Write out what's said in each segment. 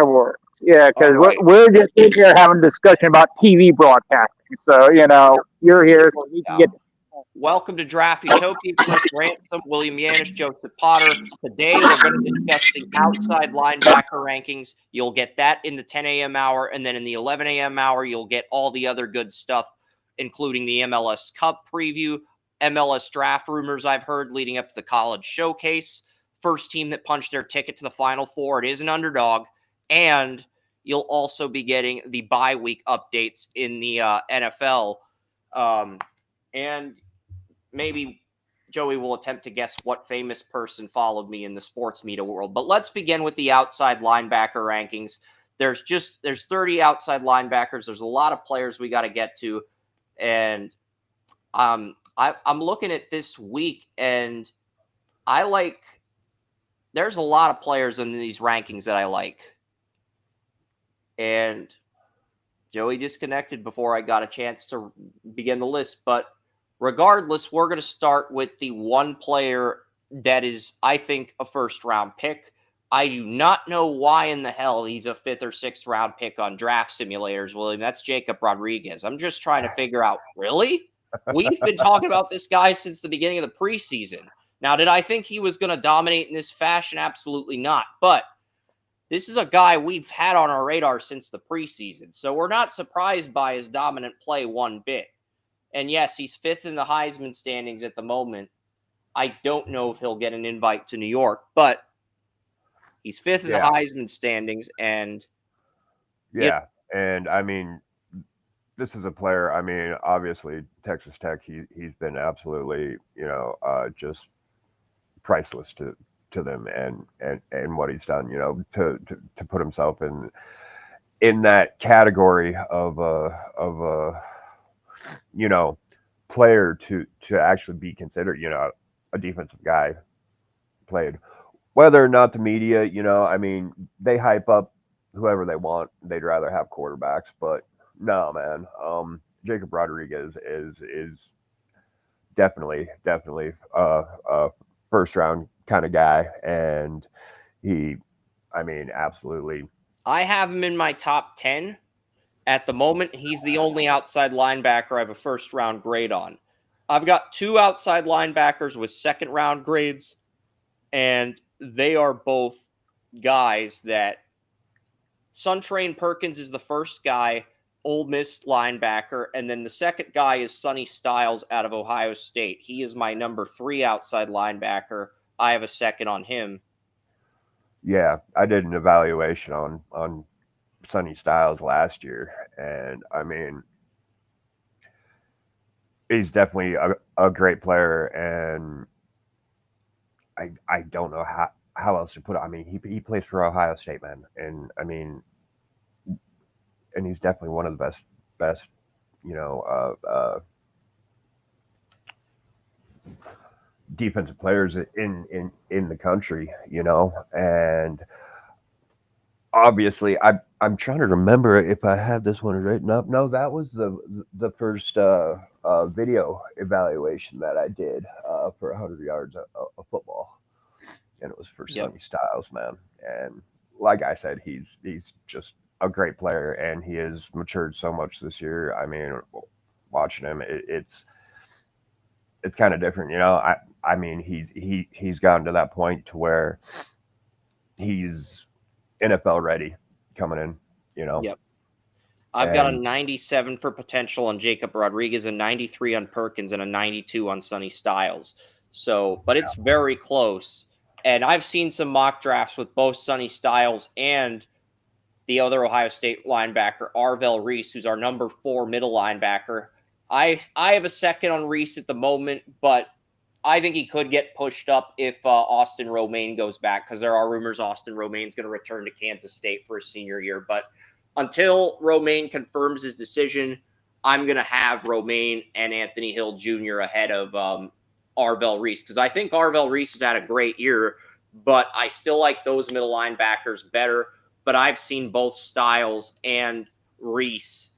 rivalry. Yeah, All because right. we're just sitting here having a discussion about TV broadcasting. So you're here, so you can Yeah. get. Welcome to Draft Utopia. Chris Ransom, William Yanish, Joseph Potter. Today we're going to discuss the outside linebacker rankings. You'll get that in the 10 a.m. hour, and then in the 11 a.m. hour, you'll get all the other good stuff, including the MLS Cup preview, MLS draft rumors I've heard leading up to the college showcase, first team that punched their ticket to the Final Four. It is an underdog, and you'll also be getting the bye week updates in the NFL. And maybe Joey will attempt to guess what famous person followed me in the sports media world. But let's begin with the outside linebacker rankings. There's 30 outside linebackers. There's a lot of players we got to get to. And I'm looking at this week, and there's a lot of players in these rankings that I like. And Joey disconnected before I got a chance to begin the list. But regardless, we're going to start with the one player that is, I think, a first-round pick. I do not know why in the hell he's a 5th or 6th round pick on draft simulators, William. That's Jacob Rodriguez. I'm just trying to figure out, really? We've been talking about this guy since the beginning of the preseason. Now, did I think he was going to dominate in this fashion? Absolutely not. But this is a guy we've had on our radar since the preseason, so we're not surprised by his dominant play one bit. And yes, he's 5th in the Heisman standings at the moment. I don't know if he'll get an invite to New York, but he's 5th in the Heisman standings. And yeah, and I mean, this is a player. I mean, obviously Texas Tech. He's been absolutely, just priceless to them and what he's done. To put himself in that category of a player to actually be considered, a defensive guy played. Whether or not the media, I mean, they hype up whoever they want. They'd rather have quarterbacks, but no, man. Jacob Rodriguez is definitely a first round kind of guy, and absolutely. I have him in my top 10. At the moment, he's the only outside linebacker I have a first-round grade on. I've got 2 outside linebackers with second-round grades, and they are both guys that Suntrain Perkins is the first guy, Ole Miss linebacker, and then the second guy is Sonny Styles out of Ohio State. He is my number 3 outside linebacker. I have a second on him. Yeah, I did an evaluation on Sonny Styles last year, and I mean, he's definitely a great player, and I don't know how else to put it. I mean, he plays for Ohio State, man, and I mean, and he's definitely one of the best defensive players in the country, and obviously I'm trying to remember if I had this one written up. No, that was the first video evaluation that I did for 100 yards of football, and it was for Sonny Styles, man. And like I said, he's just a great player, and he has matured so much this year. I mean, watching him, it's kind of different, I mean, he's gotten to that point to where he's NFL ready coming in, Yep. I've got a 97 for potential on Jacob Rodriguez, a 93 on Perkins, and a 92 on Sonny Styles. So, but it's very close. And I've seen some mock drafts with both Sonny Styles and the other Ohio State linebacker, Arvell Reese, who's our number 4 middle linebacker. I have a second on Reese at the moment, but I think he could get pushed up if Austin Romaine goes back, because there are rumors Austin Romaine's going to return to Kansas State for his senior year. But until Romaine confirms his decision, I'm going to have Romaine and Anthony Hill Jr. ahead of Arvell Reese, because I think Arvell Reese has had a great year, but I still like those middle linebackers better. But I've seen both Styles and Reese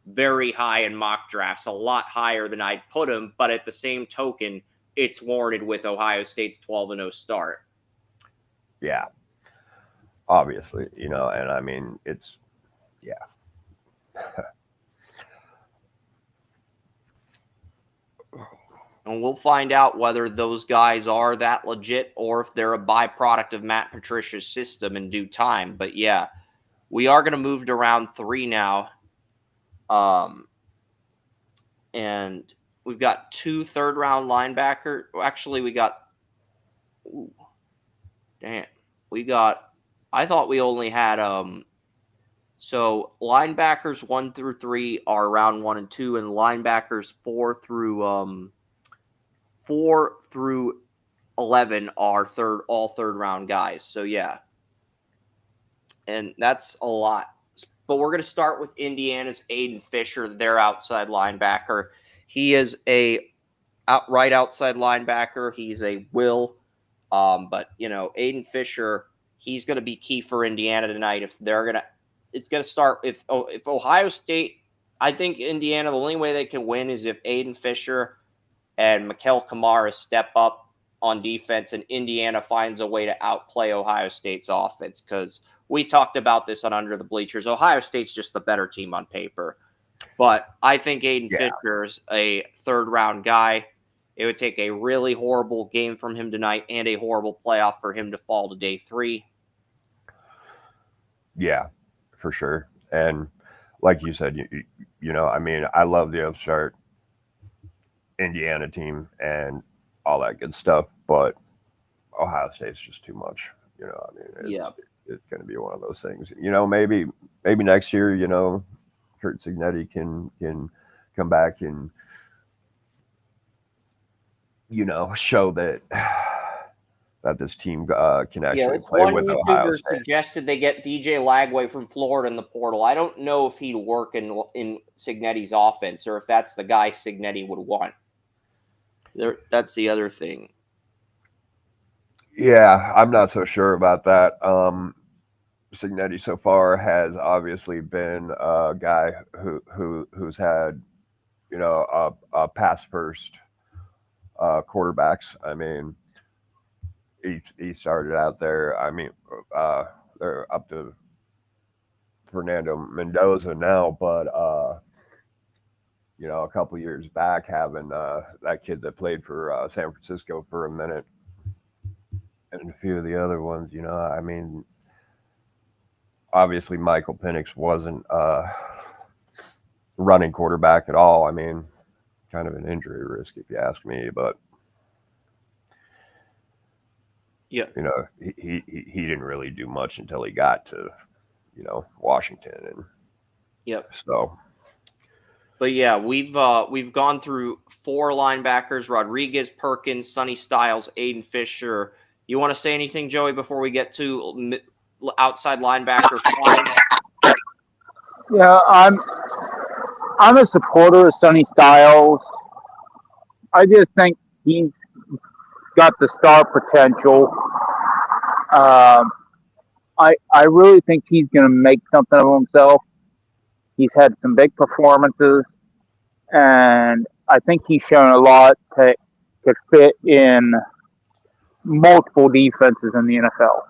very high in mock drafts, a lot higher than I'd put him. But at the same token, it's warranted with Ohio State's 12-0 start. Yeah. obviously, and I mean, it's, yeah. And we'll find out whether those guys are that legit or if they're a byproduct of Matt Patricia's system in due time. But yeah, we are going to move to round 3 now. And we've got 2 third-round linebacker. Actually, we got I thought we only had so linebackers 1 through 3 are round 1 and 2, and linebackers 4 through 11 are all third round guys. So yeah. And that's a lot. But we're going to start with Indiana's Aiden Fisher, their outside linebacker. He is a right outside linebacker. He's a will. But Aiden Fisher, he's going to be key for Indiana tonight. It's going to start if Ohio State. I think Indiana, the only way they can win is if Aiden Fisher and Mikael Kamara step up on defense, and Indiana finds a way to outplay Ohio State's offense. Because we talked about this on Under the Bleachers. Ohio State's just the better team on paper. But I think Aiden Fisher's a third-round guy. It would take a really horrible game from him tonight and a horrible playoff for him to fall to day 3. Yeah, for sure. And like you said, I mean, I love the upstart Indiana team and all that good stuff, but Ohio State's just too much. I mean, it's going to be one of those things. Maybe next year, Kurt Cignetti can come back and show that this team can actually play with Ohio State. Suggested they get DJ Lagway from Florida in the portal. I don't know if he'd work in Cignetti's offense or if that's the guy Cignetti would want. That's the other thing. Yeah, I'm not so sure about that. Cignetti so far has obviously been a guy who's had a pass first quarterbacks. I mean, he started out there. I mean, they're up to Fernando Mendoza now, but a couple years back, having that kid that played for San Francisco for a minute, and a few of the other ones. I mean, obviously Michael Penix wasn't running quarterback at all. I mean, kind of an injury risk if you ask me, but yeah, he didn't really do much until he got to Washington, and so. But yeah, we've gone through 4 linebackers: Rodriguez, Perkins, Sonny Styles, Aiden Fisher. You want to say anything, Joey, before we get to outside linebacker? Yeah, I'm a supporter of Sonny Styles. I just think he's got the star potential. I really think he's going to make something of himself. He's had some big performances, and I think he's shown a lot to fit in multiple defenses in the NFL.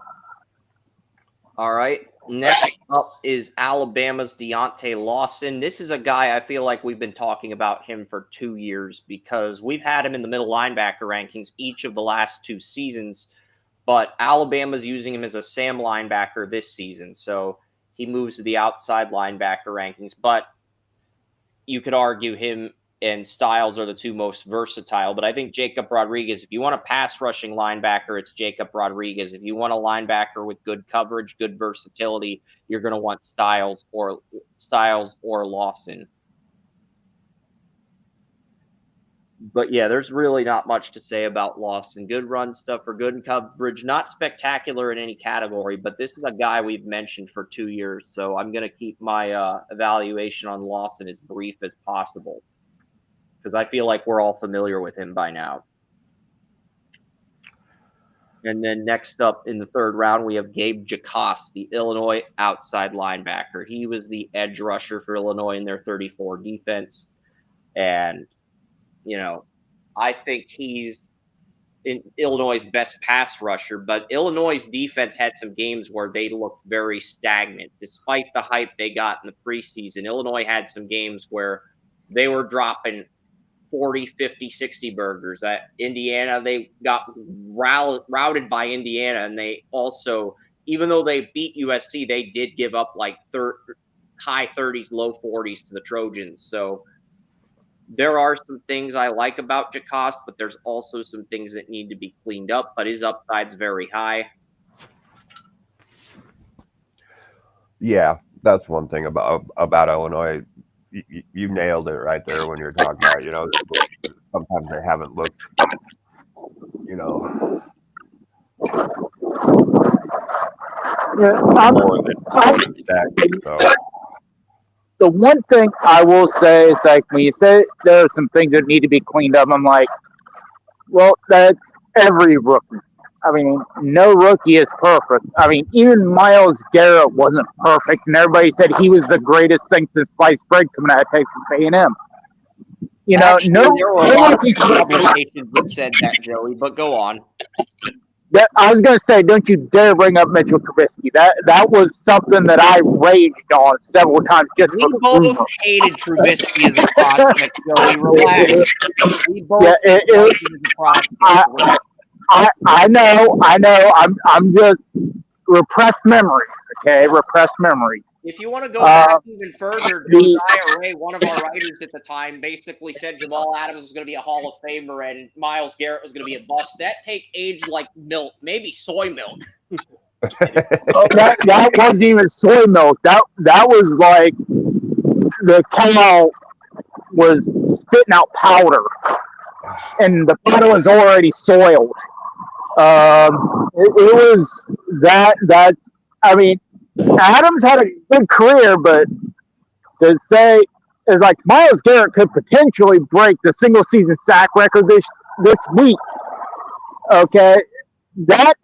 All right. Next up is Alabama's Deontay Lawson. This is a guy I feel like we've been talking about him for 2 years because we've had him in the middle linebacker rankings each of the last 2 seasons, but Alabama's using him as a Sam linebacker this season. So he moves to the outside linebacker rankings, but you could argue him and Styles are the 2 most versatile. But I think Jacob Rodriguez, if you want a pass rushing linebacker, it's Jacob Rodriguez. If you want a linebacker with good coverage, good versatility, you're going to want Styles or Lawson. But yeah, there's really not much to say about Lawson. Good run stuff for good coverage. Not spectacular in any category, but this is a guy we've mentioned for 2 years. So I'm going to keep my evaluation on Lawson as brief as possible because I feel like we're all familiar with him by now. And then next up in the 3rd round, we have Gabe Jacost, the Illinois outside linebacker. He was the edge rusher for Illinois in their 34 defense. And I think he's in Illinois' best pass rusher, but Illinois' defense had some games where they looked very stagnant. Despite the hype they got in the preseason, Illinois had some games where they were dropping 40, 50, 60 burgers. At Indiana, they got routed by Indiana, and they also, even though they beat USC, they did give up like high 30s, low 40s to the Trojans. So there are some things I like about Jacost, but there's also some things that need to be cleaned up. But his upside's very high. Yeah, that's one thing about Illinois. You nailed it right there when you're talking about, you know, sometimes they haven't looked, you know, more than stagnant. So the one thing I will say is, like, when you say there are some things that need to be cleaned up, I'm like, well, that's every rookie. I mean, no rookie is perfect. I mean, even Myles Garrett wasn't perfect, and everybody said he was the greatest thing since sliced bread coming out of Texas A&M. You know, Actually, there were a lot of publications that said that, Joey, but go on. I was going to say, don't you dare bring up Mitchell Trubisky. That was something that I raged on several times. Just we both hated Trubisky as a prospect, Joey. Relax. We both hated him as a prospect. I know. I'm just repressed memories. Okay, repressed memories. If you want to go back even further, Josiah Ray, one of our writers at the time, basically said Jamal Adams was going to be a Hall of Famer and Myles Garrett was going to be a bust. That take aged like milk, maybe soy milk. That wasn't even soy milk. That was like the cow was spitting out powder, and the powder was already soiled. It was that. That's. I mean, Adams had a good career, but to say is like Myles Garrett could potentially break the single season sack record this week. Okay, that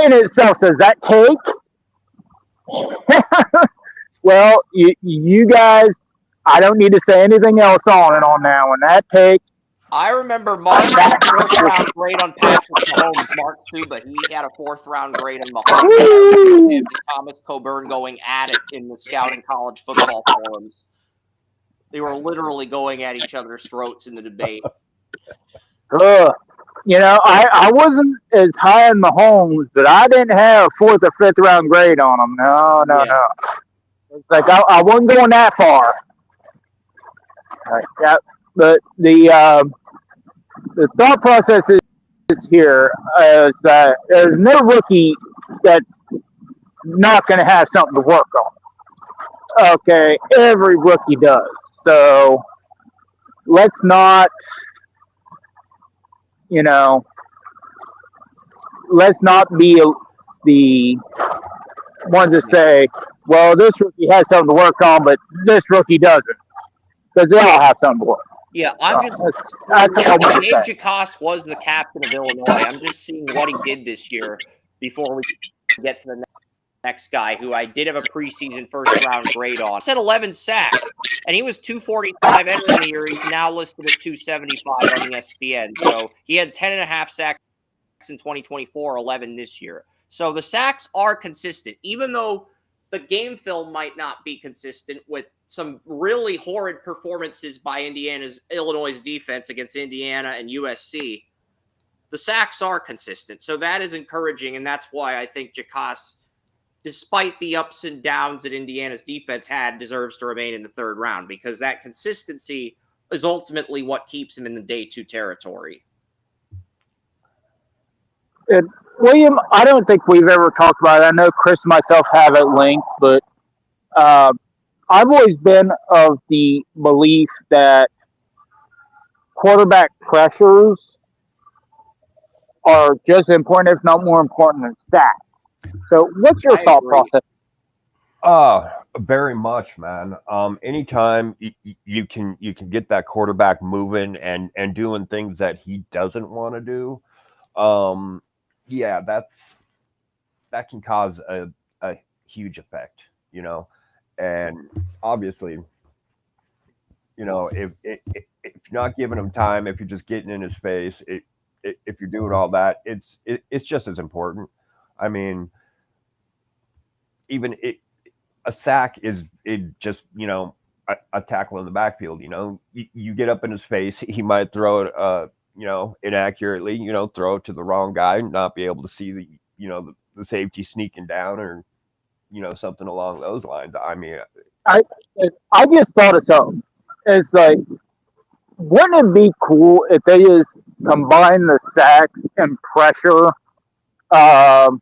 in itself says that take. Well, you guys, I don't need to say anything else on that one. That take. I remember Mark had a 4th round grade on Patrick Mahomes, Mark too, but he had a 4th round grade on Mahomes. And Thomas Coburn going at it in the scouting college football forums. They were literally going at each other's throats in the debate. You know, I wasn't as high on Mahomes, but I didn't have a 4th or 5th round grade on him. No. It's like I wasn't going that far. But the thought process is here is that there's no rookie that's not going to have something to work on. Okay, every rookie does. So let's not, you know, let's not be the ones that say, well, this rookie has something to work on, but this rookie doesn't. Because they all have something to work on. Yeah, I'm just. Dave Jacost was the captain of Illinois. I'm just seeing what he did this year before we get to the next guy, who I did have a preseason 1st round grade on. He had 11 sacks, and he was 245 entering the year. He's now listed at 275 on ESPN. So he had 10.5 sacks in 2024, 11 this year. So the sacks are consistent, even though the game film might not be consistent with some really horrid performances by Illinois' defense against Indiana and USC. The sacks are consistent. So that is encouraging, and that's why I think Jacost, despite the ups and downs that Indiana's defense had, deserves to remain in the 3rd round, because that consistency is ultimately what keeps him in the day 2 territory. William, I don't think we've ever talked about it. I know Chris and myself have at length, but I've always been of the belief that quarterback pressures are just as important, if not more important, than stats. So what's your thought process? Very much, man. Anytime you can get that quarterback moving and doing things that he doesn't want to do, yeah, that can cause a huge effect, you know. And obviously, you know, if you're not giving him time, if you're just getting in his face, if you're doing all that, it's just as important. I mean, even a sack is just a tackle in the backfield. You get up in his face, he might throw it inaccurately. Throw it to the wrong guy, not be able to see the safety sneaking down, or something along those lines. I mean, I I just thought of something. It's like, wouldn't it be cool if they just combine the sacks and pressure, um,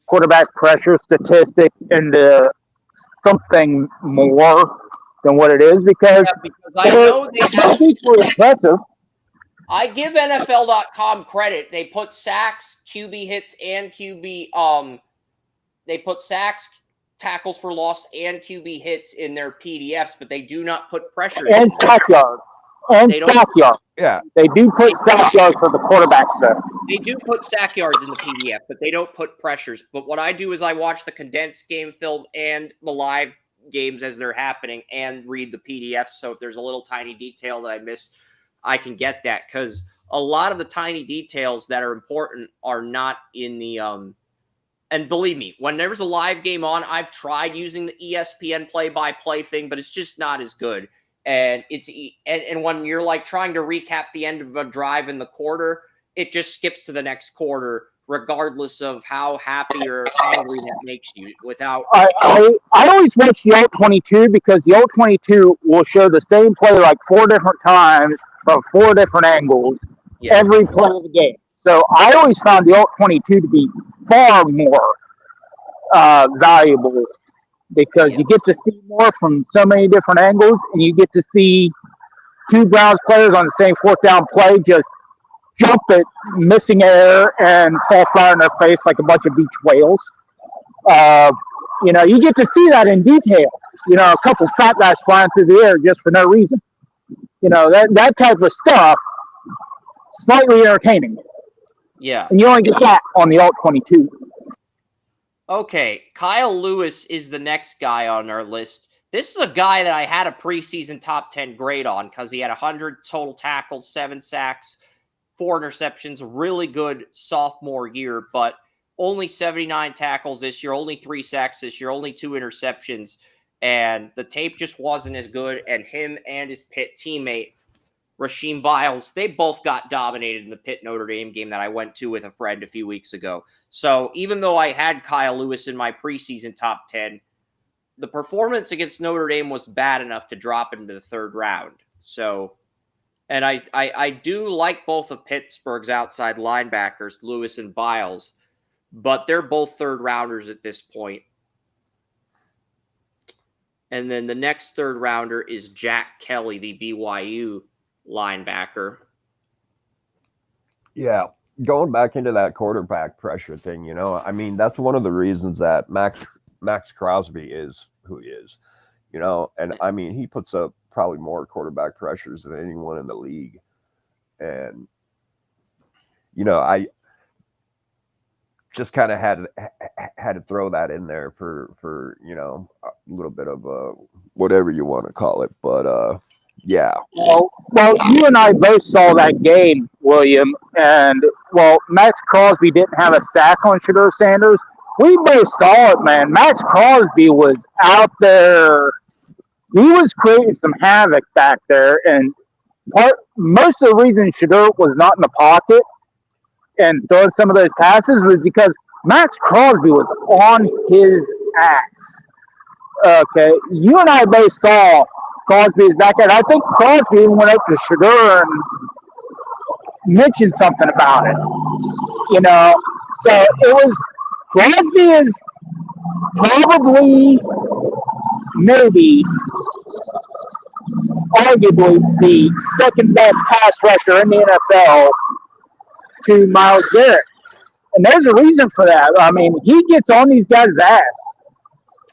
quarterback pressure statistic into something more than what it is? Because because I know they have. equally impressive. I give NFL.com credit. They put sacks, QB hits, and QB. They put sacks, tackles for loss, and QB hits in their PDFs, but they do not put pressure. And sack yards. And sack yards. Yeah. They do put sack yards for the quarterbacks, though. They do put sack yards in the PDF, but they don't put pressures. But what I do is I watch the condensed game film and the live games as they're happening and read the PDFs. So if there's a little tiny detail that I missed, I can get that, because a lot of the tiny details that are important are not in the and believe me, when there's a live game on, I've tried using the ESPN play-by-play thing, but it's just not as good. And and when you're like trying to recap the end of a drive in the quarter, it just skips to the next quarter, regardless of how happy or angry that makes you. Without I always watch the Alt 22 because the Alt 22 will show the same play like 4 different times from 4 different angles every play of the game. So I always found the Alt 22 to be far more valuable because you get to see more from so many different angles, and you get to see 2 Browns players on the same 4th down play just jump it, missing air, and fall flat on their face like a bunch of beach whales. You get to see that in detail. A couple fat guys flying through the air just for no reason. That type of stuff, slightly entertaining. Yeah. And you only get that on the Alt 22. Okay, Kyle Lewis is the next guy on our list. This is a guy that I had a preseason top 10 grade on because he had 100 total tackles, 7 sacks, 4 interceptions, really good sophomore year, but only 79 tackles this year, only 3 sacks this year, only 2 interceptions, and the tape just wasn't as good, and him and his Pitt teammate, Rasheem Biles, they both got dominated in the Pitt Notre Dame game that I went to with a friend a few weeks ago. So even though I had Kyle Lewis in my preseason top 10, the performance against Notre Dame was bad enough to drop into the 3rd round. So, and I do like both of Pittsburgh's outside linebackers, Lewis and Biles, but they're both 3rd rounders at this point. And then the next 3rd rounder is Jack Kelly, the BYU linebacker. Yeah, going back into that quarterback pressure thing, I mean, that's one of the reasons that Max Crosby is who he is, and I mean, he puts up probably more quarterback pressures than anyone in the league. And, I just kind of had to throw that in there for a little bit of whatever you want to call it. But, yeah. Well, you and I both saw that game, William, and Max Crosby didn't have a sack on Shedeur Sanders. We both saw it, man. Max Crosby was out there. He was creating some havoc back there, and most of the reason Shedeur was not in the pocket and throwing some of those passes was because Max Crosby was on his ass. Okay, you and I both saw Crosby is back there. I think Crosby went up to Shedeur and mentioned something about it. So it was Crosby is probably, maybe, arguably the 2nd best pass rusher in the NFL to Myles Garrett. And there's a reason for that. I mean, he gets on these guys' ass.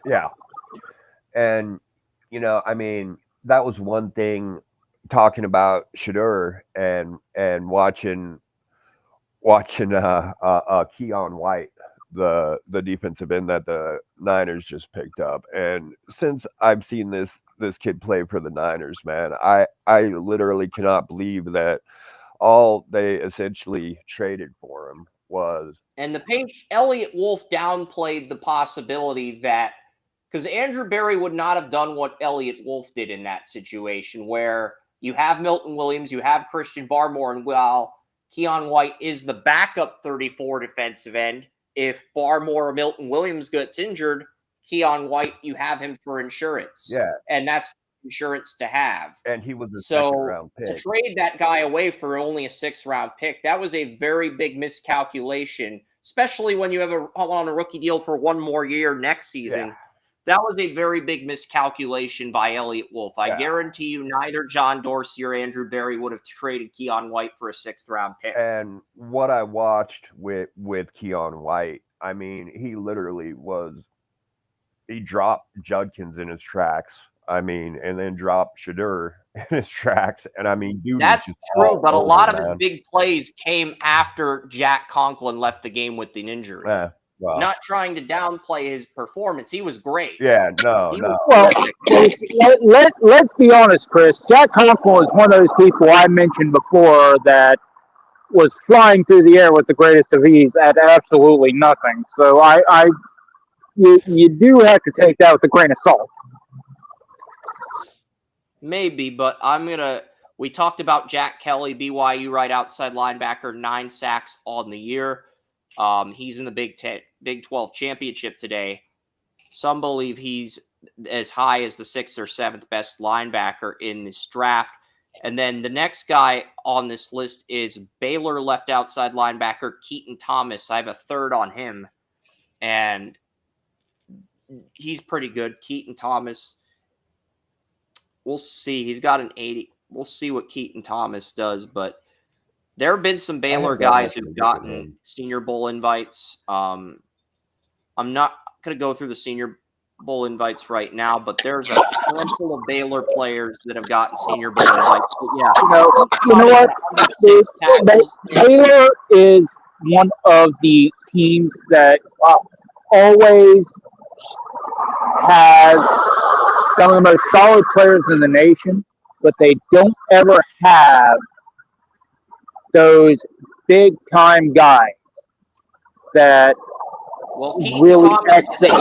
Yeah. And, I mean, that was one thing talking about Shedeur and watching Keon White the defensive end that the Niners just picked up. And since I've seen this kid play for the Niners, man, I literally cannot believe that all they essentially traded for him was. And the page, Elliott Wolf downplayed the possibility that, because Andrew Berry would not have done what Elliott Wolf did in that situation, where you have Milton Williams, you have Christian Barmore, and while Keon White is the backup 34 defensive end, if Barmore or Milton Williams gets injured, Keon White, you have him for insurance. Yeah. And that's insurance to have. And he was a second-round pick. To trade that guy away for only a 6th-round pick, that was a very big miscalculation, especially when you have on a rookie deal for one more year next season. Yeah. That was a very big miscalculation by Elliott Wolf. I guarantee you neither John Dorsey or Andrew Berry would have traded Keon White for a 6th-round pick. And what I watched with Keon White, I mean, he literally he dropped Judkins in his tracks. I mean, and then dropped Shadur in his tracks. And I mean, dude, that's true, but a lot of his big plays came after Jack Conklin left the game with an injury. Well, not trying to downplay his performance. He was great. Yeah, no. Well, let's be honest, Chris. Jack Conklin was one of those people I mentioned before that was flying through the air with the greatest of ease at absolutely nothing. So you do have to take that with a grain of salt. Maybe, but we talked about Jack Kelly, BYU right outside linebacker, 9 sacks on the year. He's in the Big 12 championship today. Some believe he's as high as the 6th or 7th best linebacker in this draft. And then the next guy on this list is Baylor left outside linebacker Keaton Thomas. I have a 3rd on him, and he's pretty good. Keaton Thomas, we'll see. He's got an 80. We'll see what Keaton Thomas does, but there have been some Baylor guys who've gotten Senior Bowl invites. I'm not going to go through the Senior Bowl invites right now, but there's a handful of Baylor players that have gotten Senior Bowl invites. But yeah, you know what? Baylor is one of the teams that always has some of the most solid players in the nation, but they don't ever have those big-time guys that really excel.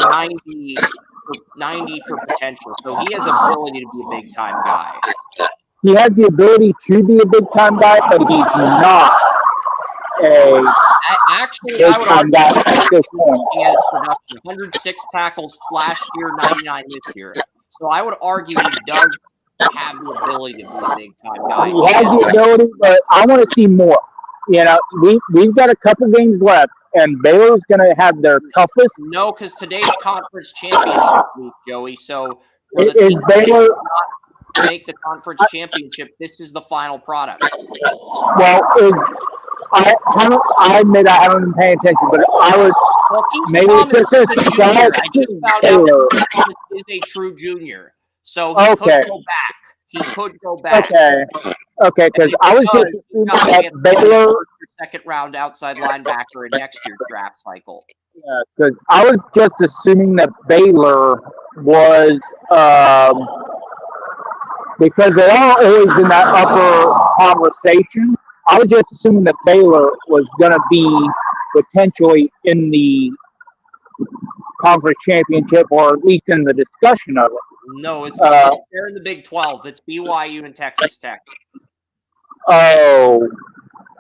90 for potential, so he has the ability to be a big-time guy. He has the ability to be a big-time guy, but he's not big-time guy at this point. He has production, 106 tackles last year, 99 this year. So I would argue he does have the ability to be a big-time guy. He has the ability, but I want to see more. You know, we've got a couple games left, and Baylor's going to have their toughest. No, because today's conference championship week, Joey. So for the is Baylor to make the conference championship, this is the final product. Well, I admit I haven't been paying attention, but I would maybe it's just Thomas is a true junior, so he could go back. He could go back. Okay, because I was just assuming that Baylor 2nd round outside linebacker in next year's draft cycle. Yeah, because I was just assuming that Baylor was because they're always in that upper conversation. I was just assuming that Baylor was going to be potentially in the conference championship, or at least in the discussion of it. No, they're in the Big 12. It's BYU and Texas Tech. Oh,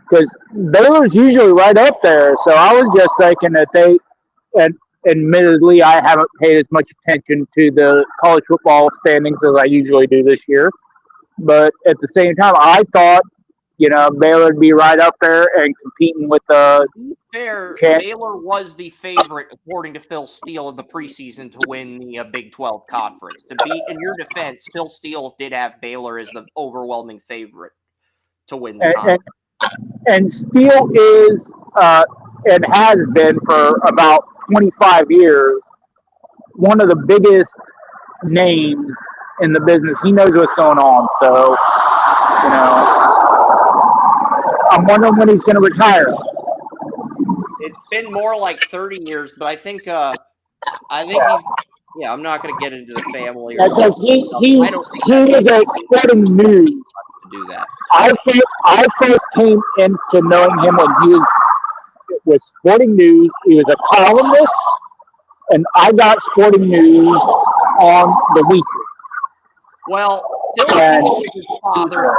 because Baylor's usually right up there. So I was just thinking that and admittedly, I haven't paid as much attention to the college football standings as I usually do this year. But at the same time, I thought, Baylor would be right up there and competing with the. To be fair, Baylor was the favorite, according to Phil Steele, in the preseason to win the Big 12 conference. To be in your defense, Phil Steele did have Baylor as the overwhelming favorite to win the conference. And Steele is and has been for about 25 years one of the biggest names in the business. He knows what's going on. So, I'm wondering when he's going to retire. It's been more like 30 years, but I think he's. Yeah, I'm not going to get into the family. Or Because I don't think he was a Sporting News. to do that. I first came into knowing him when he was with Sporting News. He was a columnist, and I got Sporting News on the weekly. Well, Phil Steele was his father.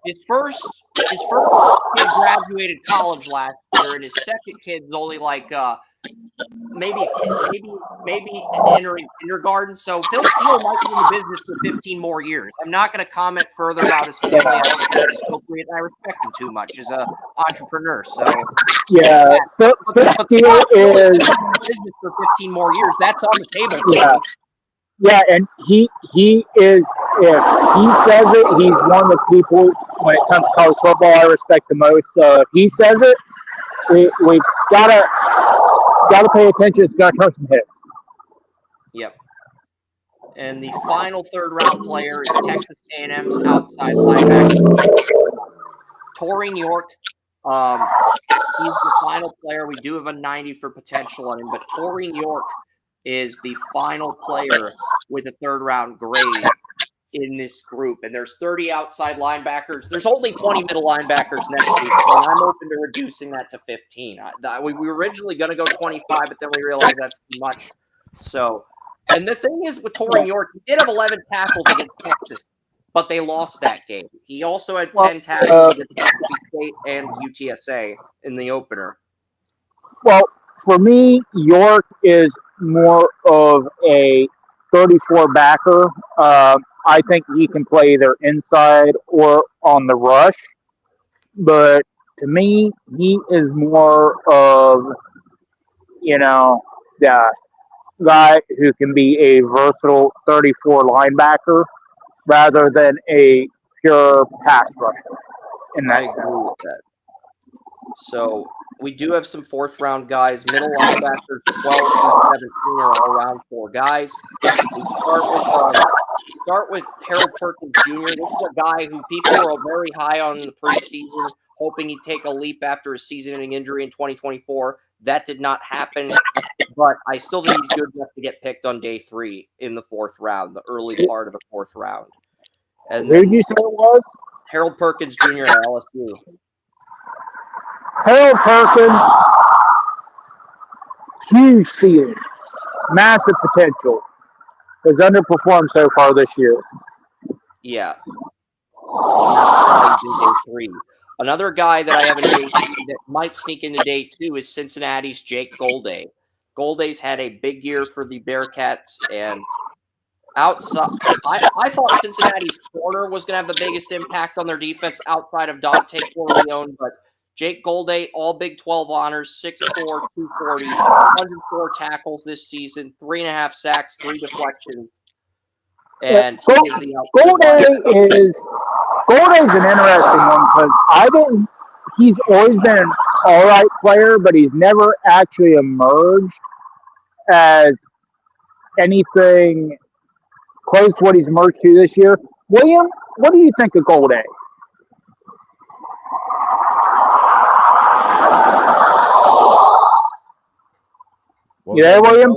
His first kid graduated college last year, and his second kid's only like maybe entering kindergarten. So Phil Steele might be in the business for 15 more years. I'm not going to comment further about his family. I don't think it's appropriate, and I respect him too much as an entrepreneur. So yeah, Phil Steele is in business for 15 more years. That's on the table. Yeah. Yeah, and he is, if he says it, he's one of the people, when it comes to college football, I respect the most. So if he says it, we gotta pay attention. It's gonna turn some heads. Yep. And the final third-round player is Texas A&M's outside linebacker, Torrey York. He's the final player. We do have a 90 for potential on him, but Torrey York is the final player with a third-round grade in this group. And there's 30 outside linebackers. There's only 20 middle linebackers next week, and I'm open to reducing that to 15. We were originally going to go 25, but then we realized that's too much. So, and the thing is with Torrey York, he did have 11 tackles against Texas, but they lost that game. He also had 10 tackles against Mississippi State and UTSA in the opener. Well, for me, York is more of a 34 backer. I think he can play either inside or on the rush. But to me, he is more of, the guy who can be a versatile 34 linebacker rather than a pure pass rusher in that sense. Agree with that. So we do have some fourth-round guys. Middle linebackers 12 through 17 are all around 4 guys. We start with Harold Perkins Jr. This is a guy who people were very high on in the preseason, hoping he'd take a leap after a season-ending injury in 2024. That did not happen, but I still think he's good enough to get picked on day 3 in the 4th round, the early part of the 4th round. And who did you say it was? Harold Perkins Jr. at LSU. Harold Perkins, huge ceiling, massive potential, has underperformed so far this year. Yeah. Day 3. Another guy that I have in day 3 that might sneak into day 2 is Cincinnati's Jake Golday. Golday's had a big year for the Bearcats, and outside, I thought Cincinnati's corner was going to have the biggest impact on their defense outside of Dante Corleone, but Jake Golday, all Big 12 honors, 6'4", 240, 104 tackles this season, 3.5 sacks, 3 deflections. And he is the Golday's an interesting one because he's always been an all right player, but he's never actually emerged as anything close to what he's emerged to this year. William, what do you think of Golday? You there, William?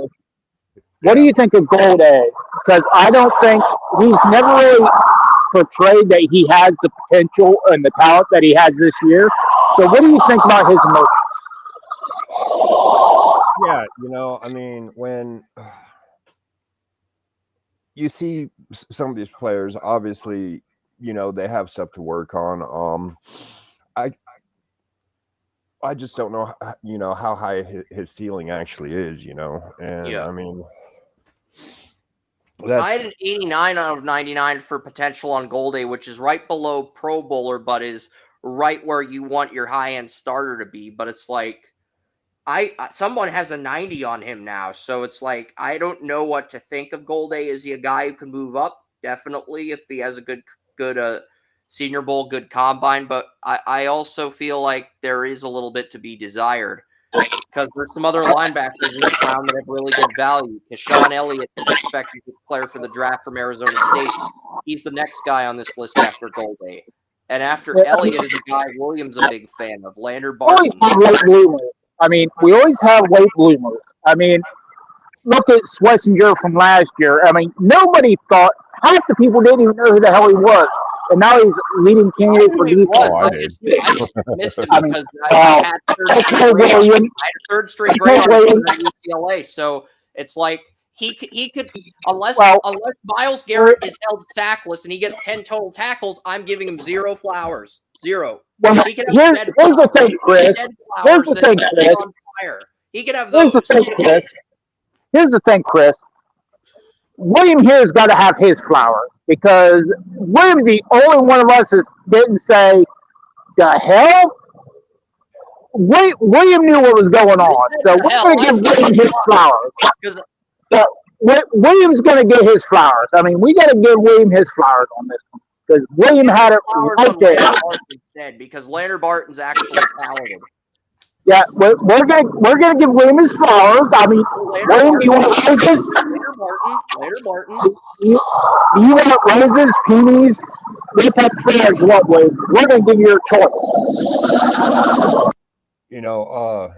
What do you think of Golday? Because I don't think he's never really portrayed that he has the potential and the talent that he has this year. So what do you think about his emergence? Yeah, when you see some of these players, obviously, they have stuff to work on. I just don't know, how high his ceiling actually is, and yeah. I had an 89 out of 99 for potential on Golday, which is right below Pro Bowler, but is right where you want your high-end starter to be. But it's like, someone has a 90 on him now, so it's like, I don't know what to think of Golday. Is he a guy who can move up? Definitely, if he has a good Senior Bowl, good combine, but I also feel like there is a little bit to be desired because there's some other linebackers in this round that have really good value. Sean Elliott is expected to declare for the draft from Arizona State. He's the next guy on this list after Golday. And after Elliott is a guy William's a big fan of, Lander Always Barton. have late bloomers. I mean, we always have late bloomers. I mean, look at Schlesinger from last year. I mean, nobody thought, half the people didn't even know who the hell he was. And now he's leading candidate for defense. I just missed him because I had William. third straight grade on at UCLA. So it's like he could unless Myles Garrett is held sackless and he gets 10 total tackles, I'm giving him 0 flowers. 0. Well, here's the thing, Chris. Here's the thing, Chris. He could have those. Here's the thing, Chris. William here's got to have his flowers because William's the only one of us that didn't say, the hell? William knew what was going on. So we're going to give William his flowers. William's going to get his flowers. I mean, we got to give William his flowers on this one because William had it right there. Because Lander Barton's actually talented. Yeah, we're gonna give William his flowers. I mean, William, do you want raises? Lander Barton. Do you want raises, peonies? What type of flowers you want, William? We're gonna give you your choice. You know,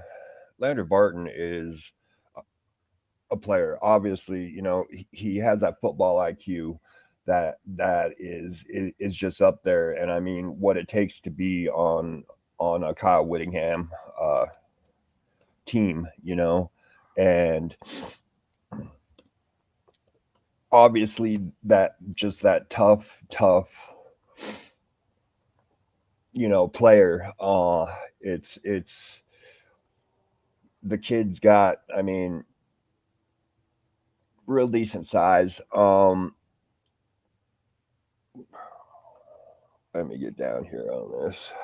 Lander Barton is a player. Obviously, you know, he has that football IQ that is just up there. And I mean, what it takes to be on a Kyle Whittingham team, you know, and obviously that tough, you know, player. It's the kid's got, I mean, real decent size. Let me get down here on this.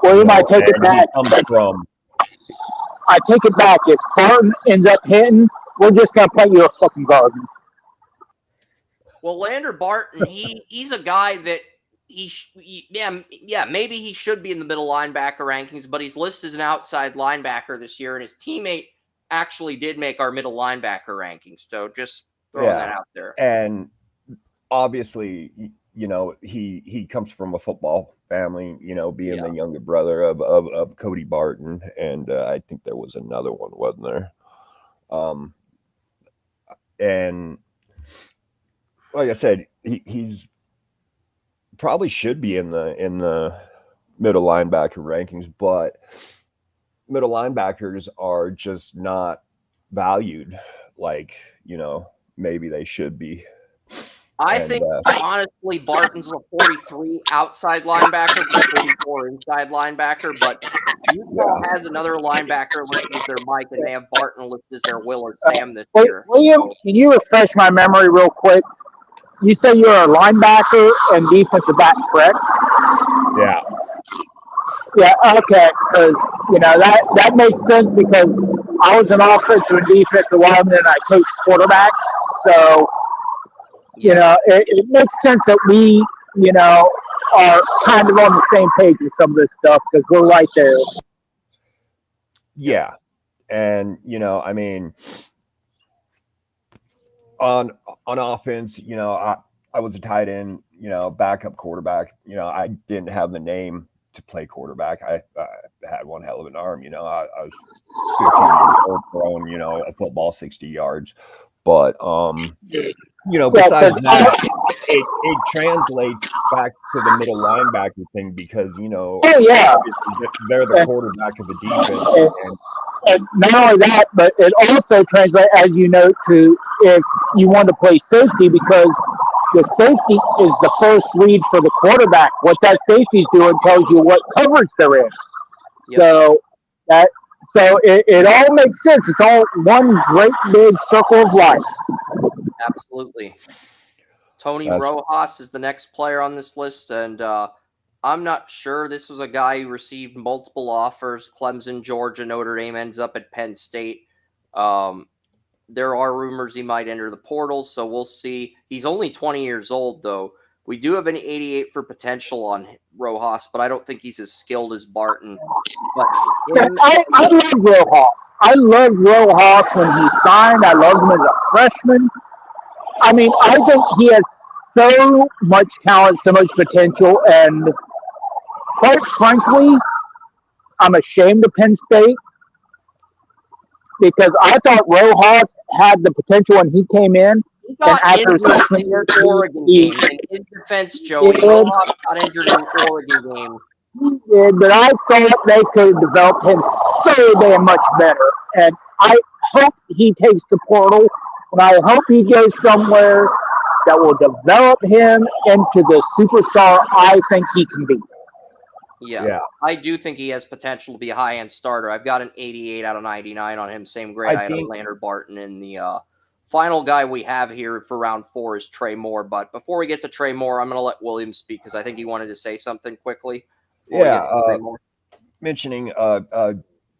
William, I take it back. I take it back. If Barton ends up hitting, we're just gonna play you a fucking garden. Well, Lander Barton, he's a guy that maybe he should be in the middle linebacker rankings, but he's listed as an outside linebacker this year, and his teammate actually did make our middle linebacker rankings. So just throwing that out there. And obviously, you know, he comes from a football family, you know, being the younger brother of Cody Barton, and I think there was another one, wasn't there? And like I said, he's probably should be in the middle linebacker rankings, but middle linebackers are just not valued like, you know, maybe they should be. I think, honestly, Barton's a 43 outside linebacker, 44 inside linebacker, but Utah has another linebacker listed as their Mike, and they have Barton listed as their Will or Sam this year. William, can you refresh my memory real quick? You say you're a linebacker and defensive back, correct? Yeah. Yeah, okay, because, you know, that makes sense because I was an offensive and defensive lineman and I coached quarterbacks, so... You know, it makes sense that we, you know, are kind of on the same page with some of this stuff because we're right there. Yeah. And, you know, I mean, on offense, you know, I was a tight end, you know, backup quarterback. You know, I didn't have the name to play quarterback. I had one hell of an arm, you know. I was 15 years old throwing, you know, a football 60 yards. But, you know, besides that, it translates back to the middle linebacker thing because, you know, they're the quarterback of the defense. And not only that, but it also translates, as you know, to if you want to play safety because the safety is the first read for the quarterback. What that safety's doing tells you what coverage they're in. Yep. So it all makes sense. It's all one great big circle of life. Absolutely. Tony Rojas is the next player on this list, and I'm not sure. This was a guy who received multiple offers. Clemson, Georgia, Notre Dame, ends up at Penn State. There are rumors he might enter the portal, so we'll see. He's only 20 years old, though. We do have an 88 for potential on Rojas, but I don't think he's as skilled as Barton. But I love Rojas. I loved Rojas when he signed. I loved him as a freshman. I mean, I think he has so much talent, so much potential, and quite frankly, I'm ashamed of Penn State because I thought Rojas had the potential when he came in, He and got after his injured freshman in year, the Oregon game. In his defense, Joey, did, Rojas got injured in the Oregon game. but I thought they could develop him so damn much better. And I hope he takes the portal, and I hope he goes somewhere that will develop him into the superstar I think he can be. Yeah. I do think he has potential to be a high-end starter. I've got an 88 out of 99 on him. Same grade I had on Leonard Barton. And the final guy we have here for round 4 is Trey Moore. But before we get to Trey Moore, I'm going to let William speak because I think he wanted to say something quickly. Mentioning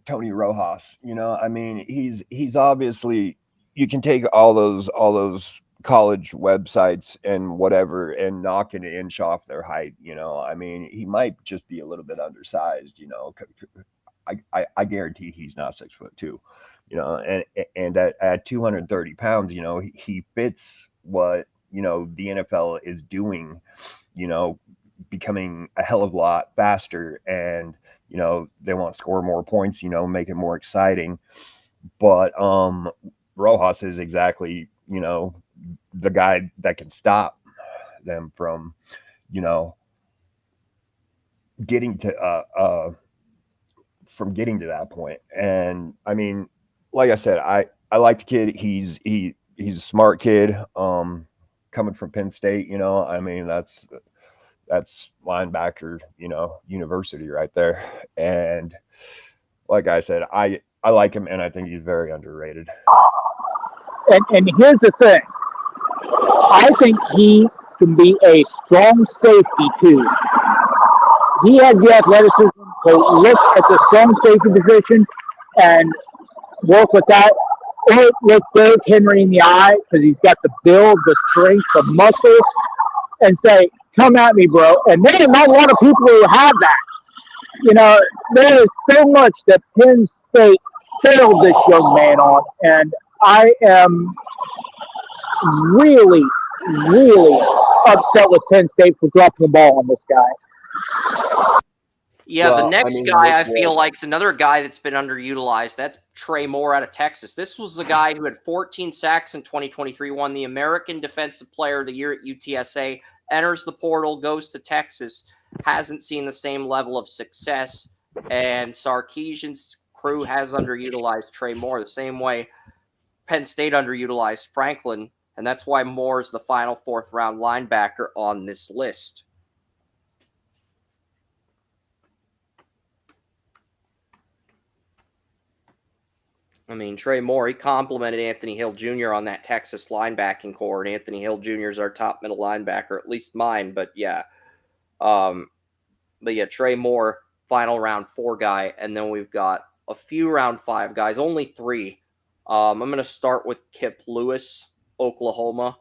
Tony Rojas, I mean, he's obviously, you can take all those college websites and whatever and knock an inch off their height. I mean, he might just be a little bit undersized. I guarantee he's not 6'2", and at 230 pounds, he fits what the NFL is doing, becoming a hell of a lot faster, and they want to score more points, make it more exciting. But Rojas is exactly the guy that can stop them from getting to that point. And I mean, like I said, I like the kid. He's a smart kid, coming from Penn State. I mean, that's linebacker, university right there. And like I said, I like him, and I think he's very underrated. And here's the thing. I think he can be a strong safety too. He has the athleticism to look at the strong safety position and work with that, or look Derrick Henry in the eye because he's got the build, the strength, the muscle, and say, "Come at me, bro." And there are not a lot of people who have that. There is so much that Penn State failed this young man on, and I am really, really upset with Penn State for dropping the ball on this guy. Yeah, the next guy I feel like is another guy that's been underutilized. That's Trey Moore out of Texas. This was the guy who had 14 sacks in 2023, won the American Defensive Player of the Year at UTSA, enters the portal, goes to Texas, hasn't seen the same level of success, and Sarkisian's crew has underutilized Trey Moore the same way Penn State underutilized Franklin, and that's why Moore is the final 4th-round linebacker on this list. I mean, Trey Moore, he complimented Anthony Hill Jr. on that Texas linebacking core, and Anthony Hill Jr. is our top middle linebacker, at least mine. But yeah, Trey Moore, final round 4 guy, and then we've got a few round 5 guys, only 3. I'm going to start with Kip Lewis, Oklahoma.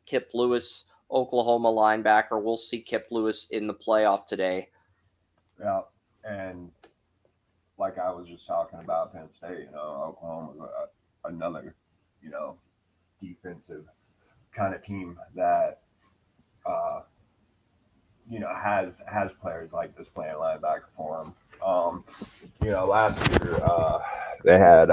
Kip Lewis, Oklahoma linebacker. We'll see Kip Lewis in the playoff today. Yeah, and like I was just talking about Penn State, Oklahoma, another, defensive kind of team that, has players like this playing linebacker for them. Last year they had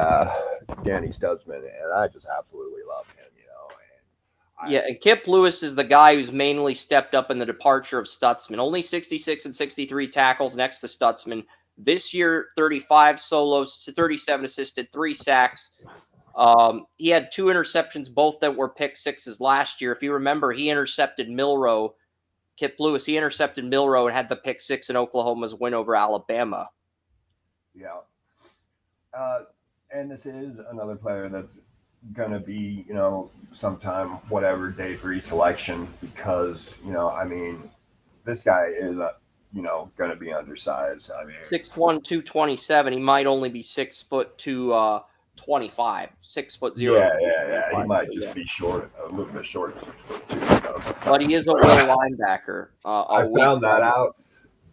Danny Stutzman, and I just absolutely love him. And Kip Lewis is the guy who's mainly stepped up in the departure of Stutzman. Only 66 and 63 tackles next to Stutzman. This year, 35 solos, 37 assisted, 3 sacks. He had 2 interceptions, both that were pick sixes last year. If you remember, he intercepted Milroe. Kip Lewis, he intercepted Milroe and had the pick 6 in Oklahoma's win over Alabama. Yeah. And this is another player that's going to be, sometime, whatever, day 3 selection because, this guy is, going to be undersized. 6'1", 227. He might only be 6 foot 225, 6 foot 0. Yeah. He might just be short, a little bit short. 6'2". But he is a will linebacker. I found that out.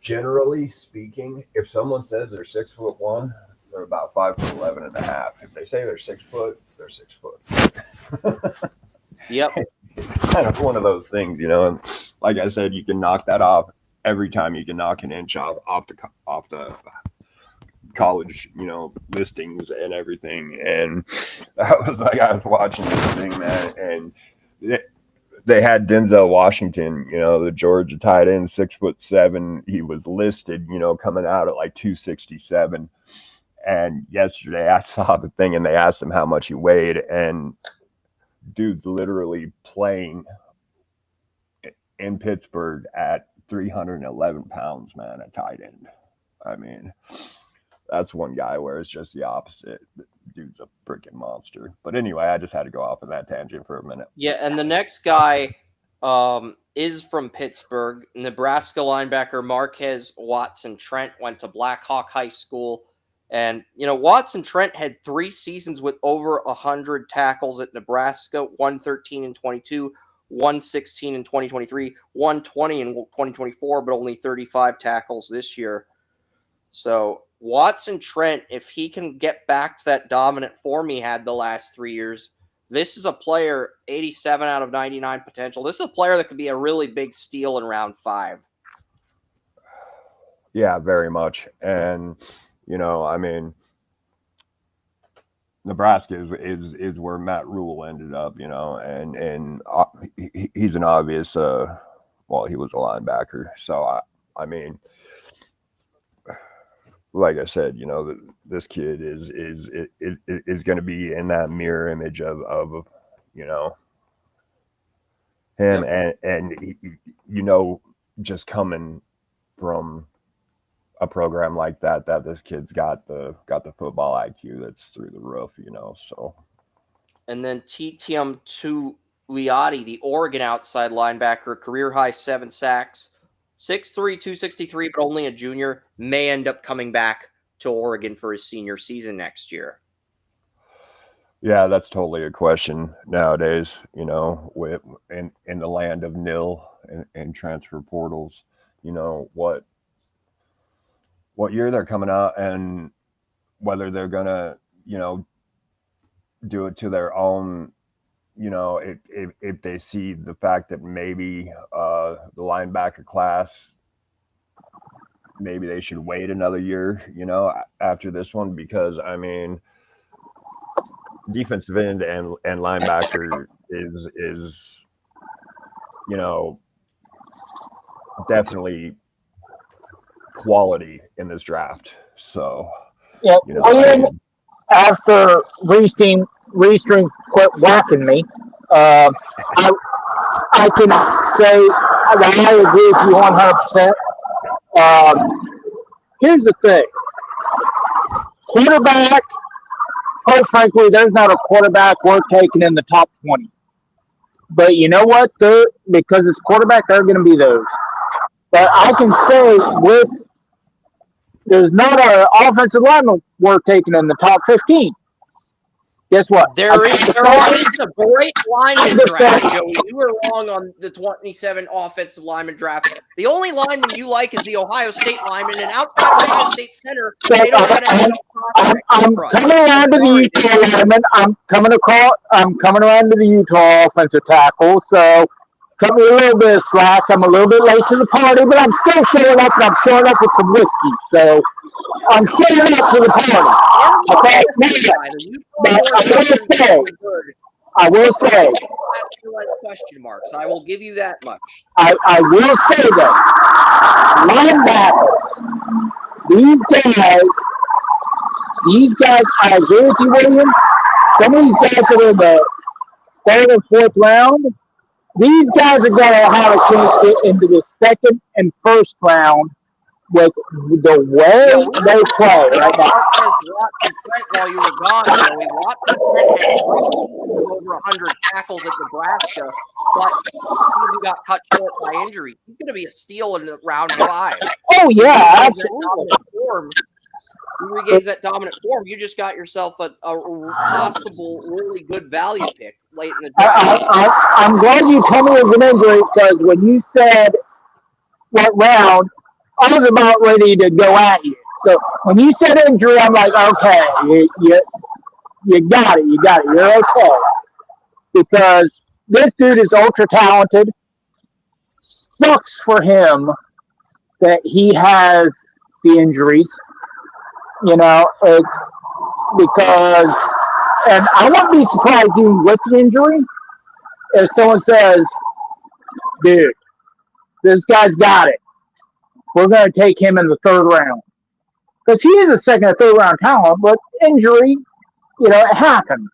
Generally speaking, if someone says they're 6'1", they're about 5'11" and a half. If they say they're 6 foot, they're 6 foot. Yep. kind of one of those things, you know. And like I said, you can knock that off every time. You can knock an inch off the college, you know, listings and everything. And I was watching this thing, man, and they had Denzel Washington, you know, the Georgia tight end, 6'7". He was listed, you know, coming out at like 267. And yesterday I saw the thing and they asked him how much he weighed, and dude's literally playing in Pittsburgh at 311 pounds, man, at tight end. I mean, that's one guy where it's just the opposite. The dude's a freaking monster. But anyway, I just had to go off on that tangent for a minute. Yeah, and the next guy is from Pittsburgh. Nebraska linebacker Marquez Watson Trent went to Blackhawk High School. And, you know, Watson Trent had 3 seasons with over 100 tackles at Nebraska, 113 in 22, 116 in 2023, 120 in 2024, but only 35 tackles this year. So Watson Trent, if he can get back to that dominant form he had the last 3 years, this is a player, 87 out of 99 potential. This is a player that could be a really big steal in round 5. Yeah, very much. And you know, I mean, Nebraska is where Matt Rule ended up, you know, and he's an obvious, well, he was a linebacker. So, I mean, like I said, you know, this kid is going to be in that mirror image of you know, him. Yep. And he, you know, just coming from a program like that this kid's got the football IQ that's through the roof, you know. So, and then Titium Tuiati, the Oregon outside linebacker, career high 7 sacks, 6'3", 263, but only a junior, may end up coming back to Oregon for his senior season next year. Yeah, that's totally a question nowadays, you know, with in the land of nil and transfer portals, you know, what year they're coming out and whether they're gonna, you know, do it to their own, you know, if they see the fact that maybe the linebacker class, maybe they should wait another year, you know, after this one, because I mean, defensive end and linebacker is you know, definitely quality in this draft. So yeah, you know, William, after Restream quit whacking me, I can say that I agree with you 100%. Here's the thing: quarterback. Quite frankly, there's not a quarterback worth taking in the top 20. But you know what? Because it's quarterback, they're going to be those. But I can say there's not an offensive lineman worth taking in the top 15. Guess what? There is a great lineman draft, Joey. You were wrong on the 27 offensive lineman draft. The only lineman you like is the Ohio State lineman, and outside Ohio State center, they don't have any I'm coming around to the Utah lineman. I'm coming around to the Utah offensive tackle. So cut me a little bit of slack. I'm a little bit late to the party, but I'm still showing up, and I'm showing up with some whiskey. So I'm showing up to the party. Okay, I will say, question marks. I will give you that much. I will say that linebacker, these guys, I agree with you, William. Some of these guys that are in the 3rd and 4th round, these guys are going to have a chance to get into the 2nd and 1st round with the way they play right now. While you were gone, Joey, Watson Trent had 3 seasons with over 100 tackles at Nebraska, but he got cut short by injury. He's going to be a steal in round 5. Oh, yeah, absolutely. He regains that dominant form. You just got yourself a possible really good value pick late in the draft. I'm glad you told me it was an injury, because when you said what round, I was about ready to go at you. So when you said injury, I'm like, okay, you got it. You're okay. Because this dude is ultra talented. Sucks for him that he has the injuries. It's because, and I wouldn't be surprised even with the injury if someone says, dude, this guy's got it. We're going to take him in the third round. Because he is a second or third round talent, but injury, it happens.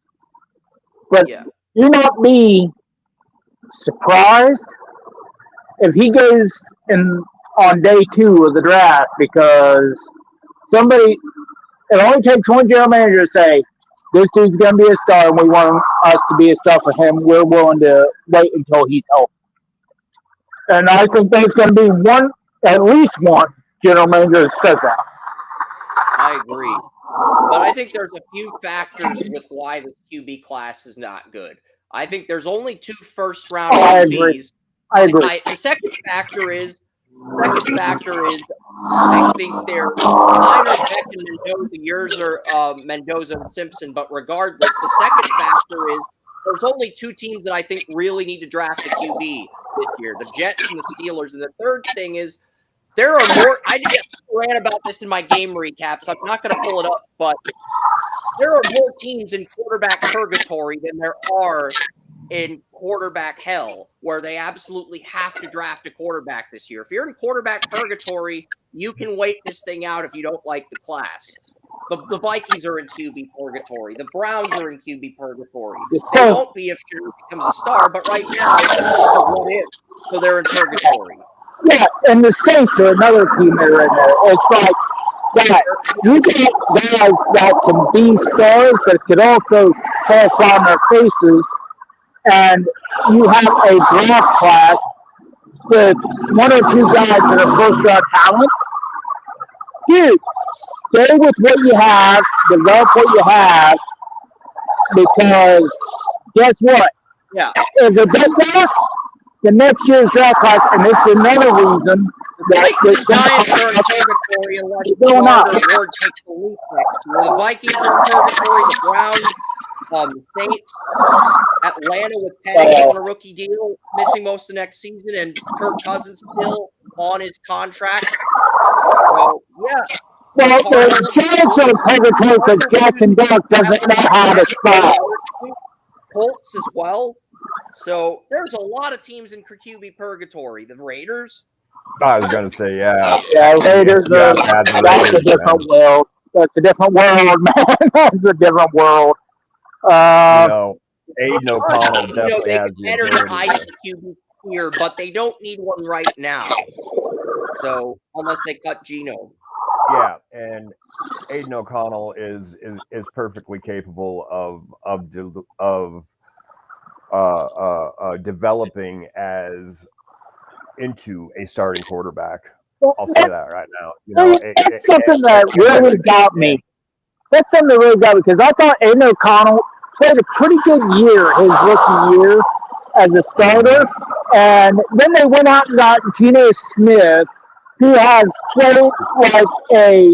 But you not be surprised if he goes in on day 2 of the draft because it only takes one general manager to say, this dude's going to be a star and we want us to be a star for him. We're willing to wait until he's healthy. And I think there's going to be at least one general manager that says that. I agree. But I think there's a few factors with why this QB class is not good. I think there's only 2 first-round QBs. I agree. The second factor is I think they're mine are Beck and Mendoza. Yours are Mendoza and Simpson. But regardless, the second factor is there's only 2 teams that I think really need to draft a QB this year, the Jets and the Steelers. And the third thing is there are more – I ran about this in my game recap, so I'm not going to pull it up, but there are more teams in quarterback purgatory than there are in quarterback hell, where they absolutely have to draft a quarterback this year. If you're in quarterback purgatory, you can wait this thing out if you don't like the class. The Vikings are in QB purgatory. The Browns are in QB purgatory. They won't be if Shrew becomes a star, but right now it's a what if, so they're in purgatory. Yeah, and the Saints are another team that are in there. It's like that. You get guys that can be stars, but could also fall on their faces, and you have a draft class with 1 or 2 guys that are first-round talents. Dude, stay with what you have, develop what you have, because guess what? Yeah. If it does not, the next year's draft class, and this is another reason that the Giants are in purgatory unless Ward takes the leap next year. The Vikings are in purgatory, the Browns, the Saints, Atlanta with Penny on a rookie deal, missing most of next season, and Kirk Cousins still on his contract. So, yeah. Well, the Giants are in purgatory because Jackson Dart doesn't know how to stop. Colts as well. So there's a lot of teams in QB purgatory. The Raiders. I was going to say, yeah. Yeah, Raiders are. That's a different world. That's a different world, man. That's a different world. Aiden O'Connell definitely has the ability. QB here, but they don't need one right now. So unless they cut Geno. Yeah, and Aiden O'Connell is perfectly capable of developing into a starting quarterback. I'll say that right now. That's something that really got me. That's something that really got me because I thought Aiden O'Connell played a pretty good year his rookie year as a starter, and then they went out and got Geno Smith, who has played like a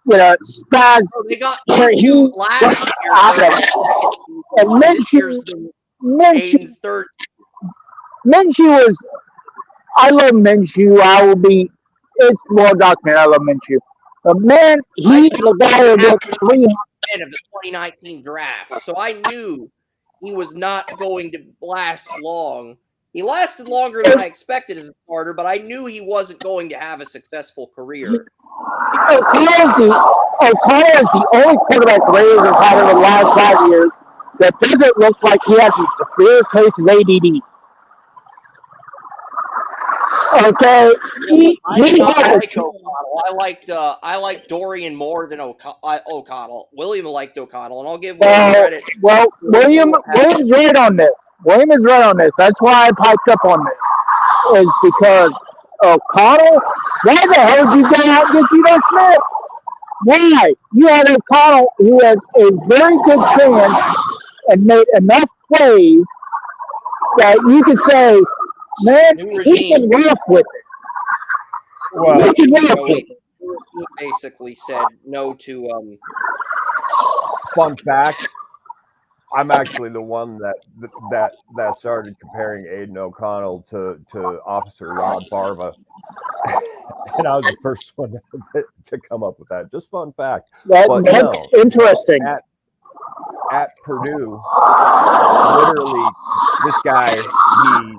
spaz. They got Minshew last year. And Minshew is. I love Minshew. It's more documented. I love Minshew. But man, he's the guy who gets 300 of the 2019 draft. So I knew he was not going to last long. He lasted longer than I expected as a starter, but I knew he wasn't going to have a successful career. O'Connell is the only quarterback the Raiders have had in the last 5 years that doesn't look like he has a severe case of ADD. Okay, I liked Dorian more than O'Connell. William liked O'Connell, and I'll give William credit. Well, William's right on this. William is right on this. That's why I piped up on this. Is because O'Connell. Why the hell did you go out and get Geno Smith? Why? You had O'Connell who has a very good chance and made enough plays that you could say, man, he can work with it. Well, he basically said no to fun fact. I'm actually the one that started comparing Aiden O'Connell to Officer Rod Barva, and I was the first one to come up with that. Just fun fact. But That's interesting. At Purdue, literally, this guy, he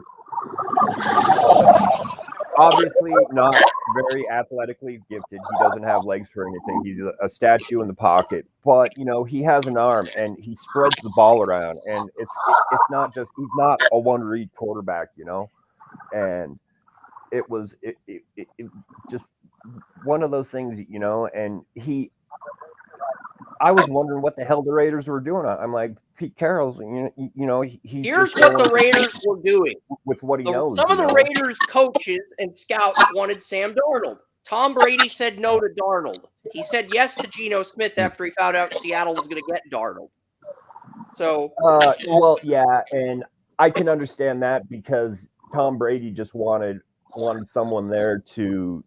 obviously not very athletically gifted. He doesn't have legs for anything. He's a statue in the pocket, but he has an arm and he spreads the ball around. And it's not just, he's not a one read quarterback, and it was just one of those things, and I was wondering what the hell the Raiders were doing. I'm like, Pete Carroll's, he's Here's just what the Raiders were doing with what he knows. Some of the Raiders coaches and scouts wanted Sam Darnold. Tom Brady said no to Darnold. He said yes to Geno Smith after he found out Seattle was going to get Darnold. So, well, yeah, and I can understand that because Tom Brady just wanted someone there to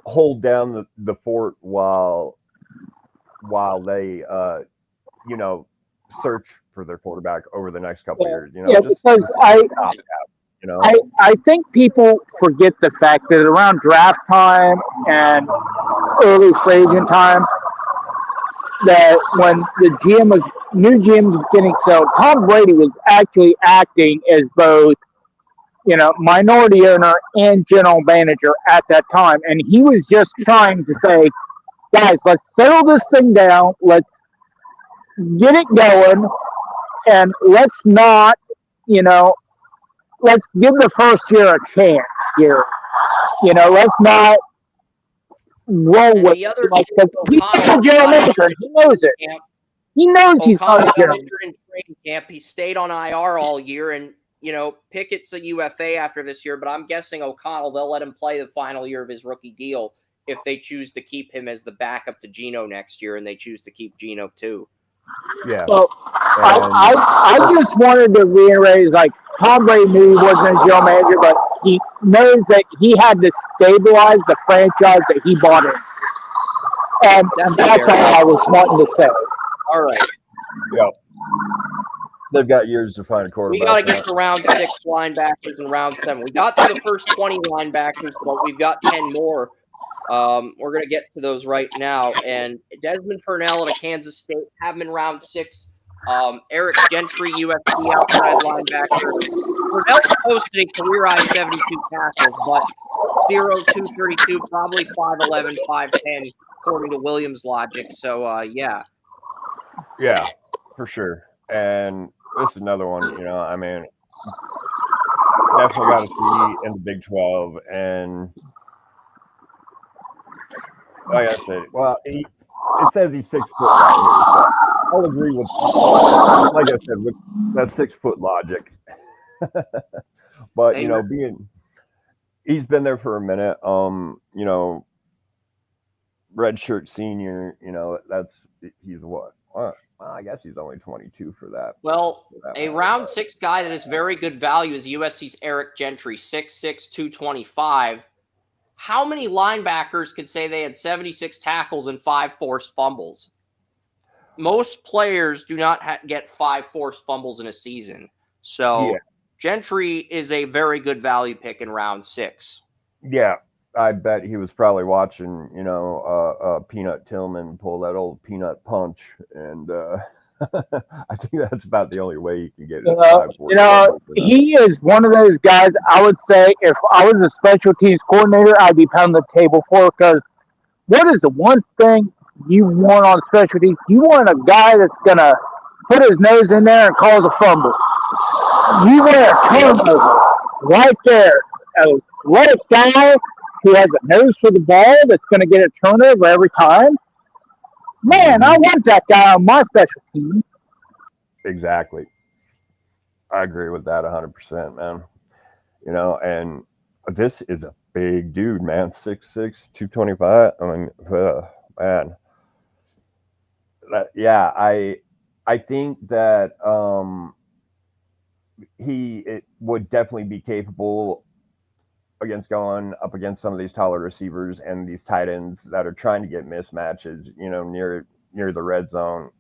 hold down the fort while they search for their quarterback over the next couple of years. Because I think people forget the fact that around draft time and early free agent time, that when the new GM was getting settled, Tom Brady was actually acting as both minority owner and general manager at that time, and he was just trying to say, guys, let's settle this thing down, let's get it going, and let's not, let's give the first year a chance here. Let's not roll with it because he's not a general manager. He knows it. He knows he's not a general manager. In training camp, he stayed on IR all year, and Pickett's a UFA after this year, but I'm guessing O'Connell, they'll let him play the final year of his rookie deal if they choose to keep him as the backup to Geno next year, and they choose to keep Geno too. Yeah. Well, I just wanted to reiterate, like, Tom Brady knew he wasn't a general manager, but he knows that he had to stabilize the franchise that he bought in. And that's all I was wanting to say. All right. Yep. They've got years to find a quarterback. We got to get to round 6 linebackers and round 7. We got through the first 20 linebackers, but we've got 10 more. We're going to get to those right now. And Desmond Purnell at Kansas State, have him in round 6. Eric Gentry, USC outside linebacker. Purnell posted a career-high 72 tackles, but 0-232, probably 5'11", 5'10", according to Williams' logic. So, yeah. Yeah, for sure. And this is another one, I mean, definitely got to see in the Big 12. And like I said, well, it says he's 6 foot right here, so I'll agree with, like I said, with that 6 foot logic. But he's been there for a minute. Redshirt senior, he's what? Well, I guess he's only 22 for that. Well, a round 6 guy that is very good value is USC's Eric Gentry, 6'6", 225. How many linebackers could say they had 76 tackles and 5 forced fumbles? Most players do not get 5 forced fumbles in a season. So Gentry is a very good value pick in round 6. Yeah, I bet he was probably watching, Peanut Tillman pull that old peanut punch, and I think that's about the only way you can get it. He is one of those guys. I would say if I was a special teams coordinator, I'd be pounding the table for, because what is the one thing you want on special teams? You want a guy that's gonna put his nose in there and cause a fumble. You want a turnover right there. Let a guy who has a nose for the ball that's going to get a turnover every time. Man, I want that guy on my special teams. Exactly. I agree with that 100%, man. And this is a big dude, man. 6'6", 225. I mean, man. I think that it would definitely be capable going up against some of these taller receivers and these tight ends that are trying to get mismatches, near near the red zone,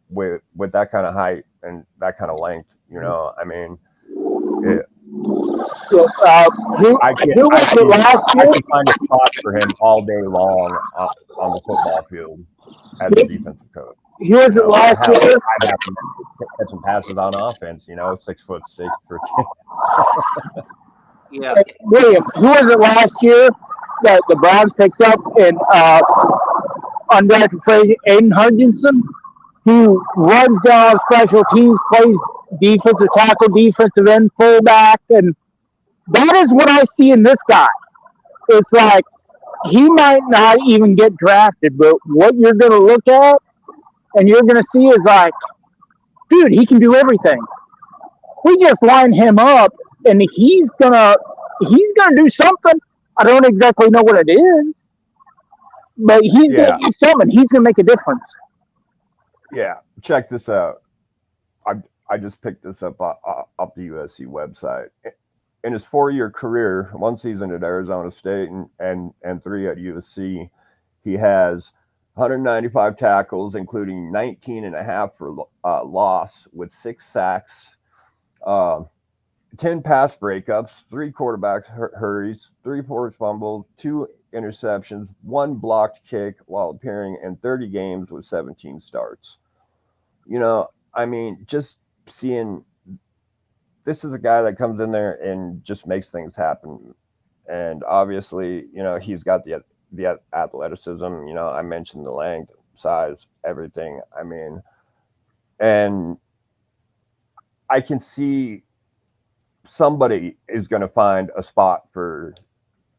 with that kind of height and that kind of length, I mean, it, Who I was it last I year? can find a spot for him all day long on the football field as a defensive coach. Who was it last year? I'd have to catch some passes on offense, 6'6" for Yeah. William, who was it last year that the Browns picked up in undrafted free Aiden Hutchinson, who runs down special teams, plays defensive tackle, defensive end, fullback, and that is what I see in this guy. It's like he might not even get drafted, but what you're going to look at and you're going to see is like, dude, he can do everything. We just line him up, and he's gonna do something. I don't exactly know what it is, but he's gonna do something. He's gonna make a difference. Yeah, check this out. I just picked this up off the USC website. In his 4-year career, 1 season at Arizona State and 3 at USC, he has 195 tackles, including 19 and a half for loss, with 6 sacks, 10 pass breakups, 3 quarterback hurries, 3 forced fumbles, 2 interceptions, 1 blocked kick while appearing in 30 games with 17 starts. I mean, just seeing this is a guy that comes in there and just makes things happen. And obviously, he's got the athleticism. I mentioned the length, size, everything. I mean, and I can see somebody is going to find a spot for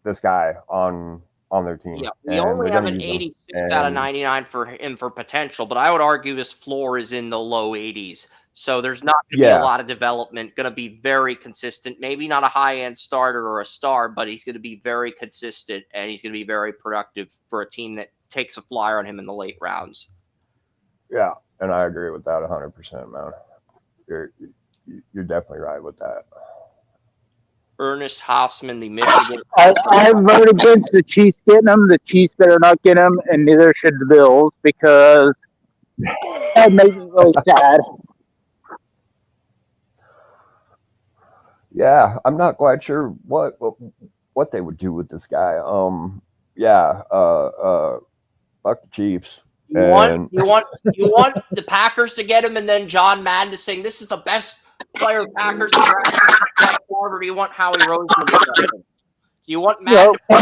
this guy on their team. Yeah, we only have an 86 out of 99 for him for potential, but I would argue his floor is in the low 80s. So there's not going to be a lot of development. Going to be very consistent. Maybe not a high-end starter or a star, but he's going to be very consistent, and he's going to be very productive for a team that takes a flyer on him in the late rounds. Yeah, and I agree with that 100%, man. You're definitely right with that. Ernest Hausman, the Michigan. I vote against the Chiefs getting him. The Chiefs better not get him, and neither should the Bills, because that makes me really sad. Yeah, I'm not quite sure what they would do with this guy. Fuck the Chiefs. You want the Packers to get him, and then John Madden to saying this is the best player the Packers have, or do you want Howie Roseman to get him? Do you want Madden or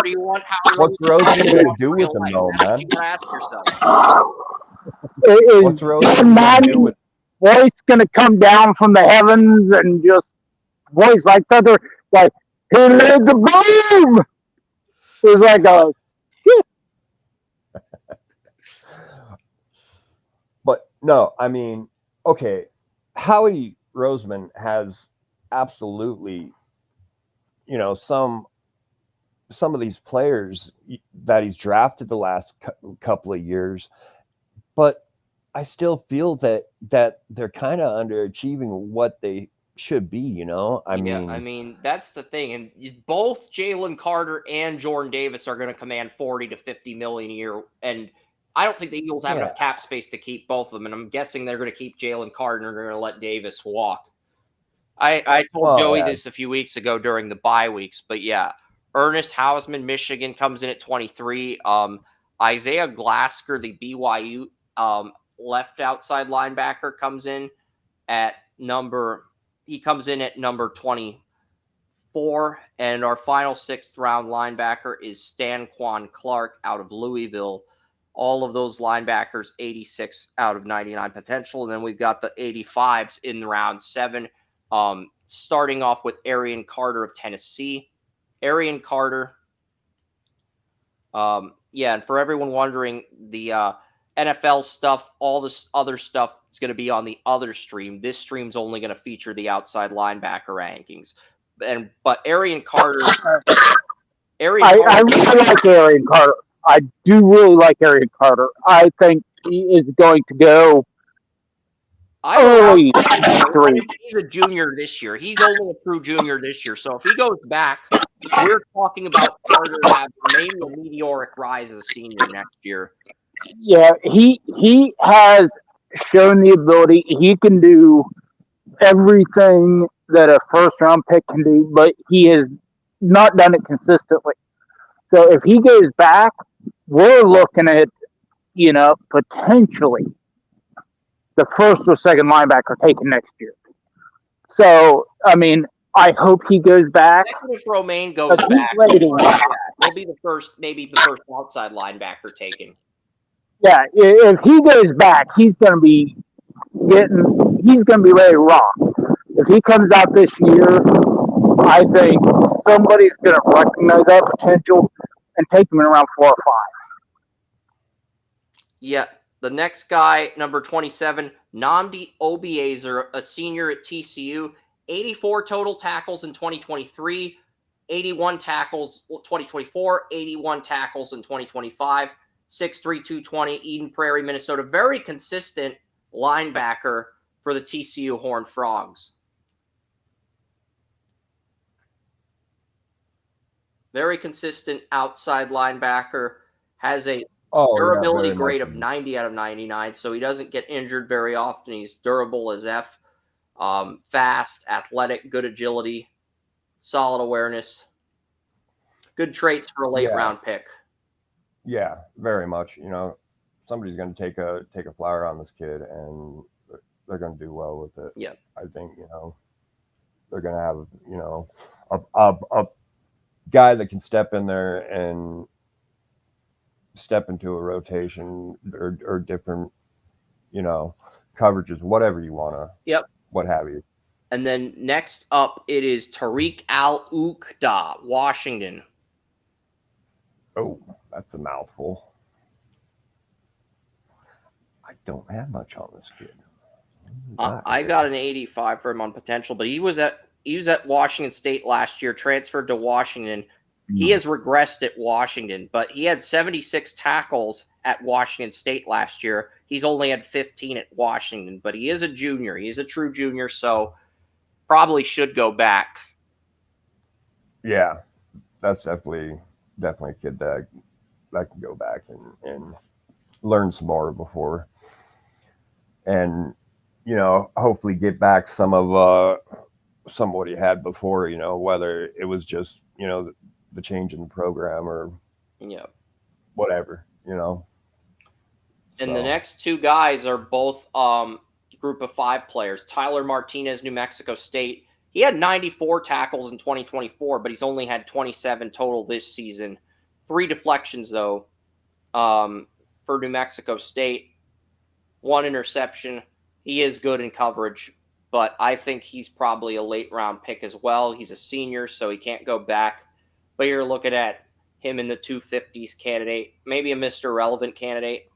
do you want Howie Roseman? What's Roseman going to do with him, though, man? You gotta ask yourself. What's Roseman going to do with him? Voice gonna come down from the heavens and just voice like thunder, like he laid the boom. It was like a shit. But no, I mean, okay, Howie Roseman has absolutely, some of these players that he's drafted the last couple of years, but I still feel that they're kind of underachieving what they should be, I mean, that's the thing. And both Jalen Carter and Jordan Davis are going to command 40 to 50 million a year. And I don't think the Eagles have enough cap space to keep both of them. And I'm guessing they're going to keep Jalen Carter and they're going to let Davis walk. I told Joey this a few weeks ago during the bye weeks, but yeah, Ernest Hausman, Michigan, comes in at 23. Isaiah Glasker, the BYU left outside linebacker, comes in at number 24. And our final 6th round linebacker is Stanquan Clark out of Louisville. All of those linebackers, 86 out of 99 potential. And then we've got the 85s in round 7. Starting off with Arian Carter of Tennessee. Arian Carter. And for everyone wondering, the NFL stuff, all this other stuff is going to be on the other stream. This stream's only going to feature the outside linebacker rankings. But Arian Carter. I really like Arian Carter. I do really like Arian Carter. I think he is going to go early. He's a junior this year. He's only a true junior this year. So if he goes back, we're talking about Carter having maybe a meteoric rise as a senior next year. Yeah, he has shown the ability. He can do everything that a first round pick can do, but he has not done it consistently. So if he goes back, we're looking at, potentially the first or second linebacker taken next year. So, I mean, I hope he goes back. If Romaine goes But back, he's waiting. he'll be the first, maybe the first outside linebacker taken. Yeah, if he goes back, he's going to be ready to rock. If he comes out this year, I think somebody's going to recognize that potential and take him in around 4 or 5. Yeah, the next guy, number 27, Nnamdi Obiezer, a senior at TCU, 84 total tackles in 2023, 81 tackles 2024, 81 tackles in 2025, 6'3", 220, Eden Prairie, Minnesota. Very consistent linebacker for the TCU Horned Frogs. Very consistent outside linebacker, has a durability grade of 90 out of 99, so he doesn't get injured very often. He's durable as F. Fast, athletic, good agility, solid awareness. Good traits for a late round pick. Yeah, very much. Somebody's going to take a flyer on this kid, and they're going to do well with it. Yeah, I think they're going to have a guy that can step in there and step into a rotation or different coverages, whatever you want to. Yep. What have you. And then next up, it is Tariq Al-Uqda, Washington. Oh, that's a mouthful. I don't have much on this kid. I got an 85 for him on potential, but he was at Washington State last year, transferred to Washington. He has regressed at Washington, but he had 76 tackles at Washington State last year. He's only had 15 at Washington, but he is a junior. He is a true junior, so probably should go back. Yeah, that's definitely a kid that can go back and learn some more before, and hopefully get back some of what he had before. Whether it was just the change in the program or whatever. And the next two guys are both group of 5 players. Tyler Martinez, New Mexico State. He had 94 tackles in 2024, but he's only had 27 total this season. 3 deflections, though, for New Mexico State. 1 interception. He is good in coverage, but I think he's probably a late-round pick as well. He's a senior, so he can't go back. But you're looking at him in the 250s candidate, maybe a Mr. Relevant candidate,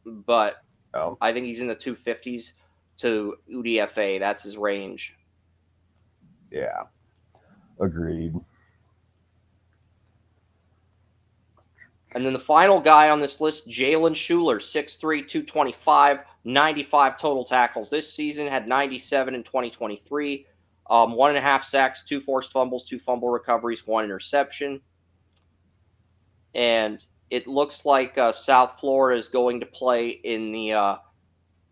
but I think he's in the 250s to UDFA. That's his range. Yeah, agreed. And then the final guy on this list, Jalen Schuler, 6'3", 225, 95 total tackles this season, had 97 in 2023, 1.5 sacks, 2 forced fumbles, 2 fumble recoveries, 1 interception. And it looks like South Florida is going to play in the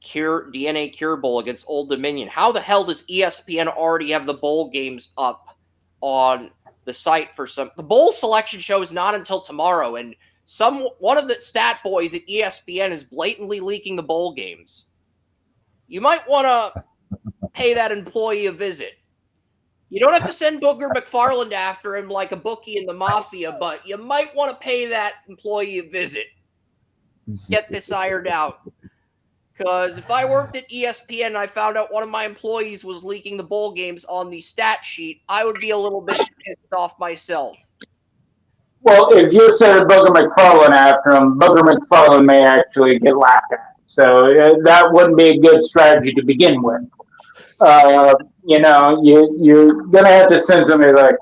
DNA Cure Bowl against Old Dominion. How the hell does ESPN already have the bowl games up on the site for some? The bowl selection show is not until tomorrow, and one of the stat boys at ESPN is blatantly leaking the bowl games. You might want to pay that employee a visit. You don't have to send Booger McFarland after him like a bookie in the mafia, but you might want to pay that employee a visit. Get this ironed out. Because if I worked at ESPN and I found out one of my employees was leaking the bowl games on the stat sheet, I would be a little bit pissed off myself. Well, if you send Booger McFarland after him, Booger McFarland may actually get laughed at. So that wouldn't be a good strategy to begin with. You're going to have to send somebody like,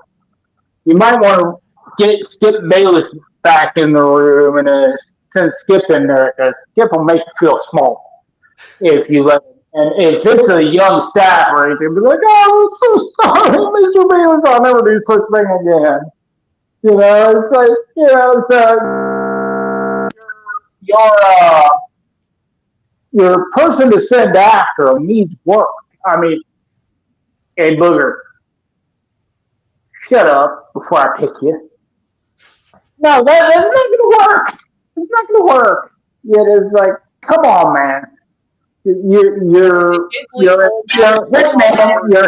you might want to get Skip Bayless back in the room and send Skip in there, because Skip will make you feel small if you let him. And if it's a young staffer, he's going to be like, oh, I'm so sorry, Mr. Bayless, I'll never do such thing again. It's like, so your person to send after him needs work. I mean, hey Booger, shut up before I pick you. No, that's not gonna work. It's not gonna work. It is like, come on, man. Your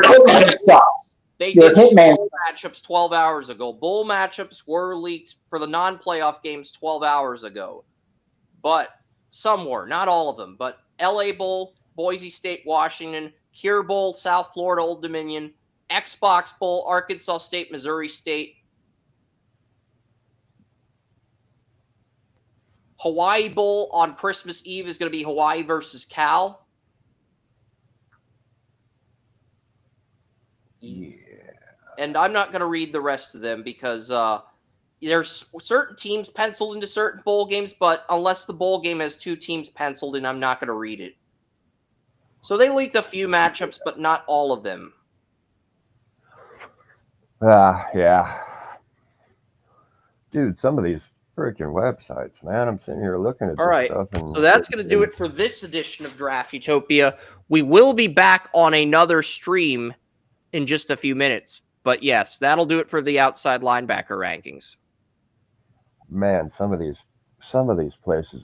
hitman sucks. They Your did hitman. bowl matchups 12 hours ago. Bowl matchups were leaked for the non-playoff games 12 hours ago. But some were, not all of them. But LA Bowl, Boise State, Washington, Cure Bowl, South Florida, Old Dominion, Xbox Bowl, Arkansas State, Missouri State, Hawaii Bowl on Christmas Eve is going to be Hawaii versus Cal. Yeah. And I'm not going to read the rest of them because there's certain teams penciled into certain bowl games, but unless the bowl game has two teams penciled in, I'm not going to read it. So they leaked a few matchups, but not all of them. Yeah. Dude, some of these freaking websites, man. I'm sitting here looking at this stuff. And so that's going to do it for this edition of Draft Utopia. We will be back on another stream in just a few minutes. But yes, that'll do it for the outside linebacker rankings. Man, some of these places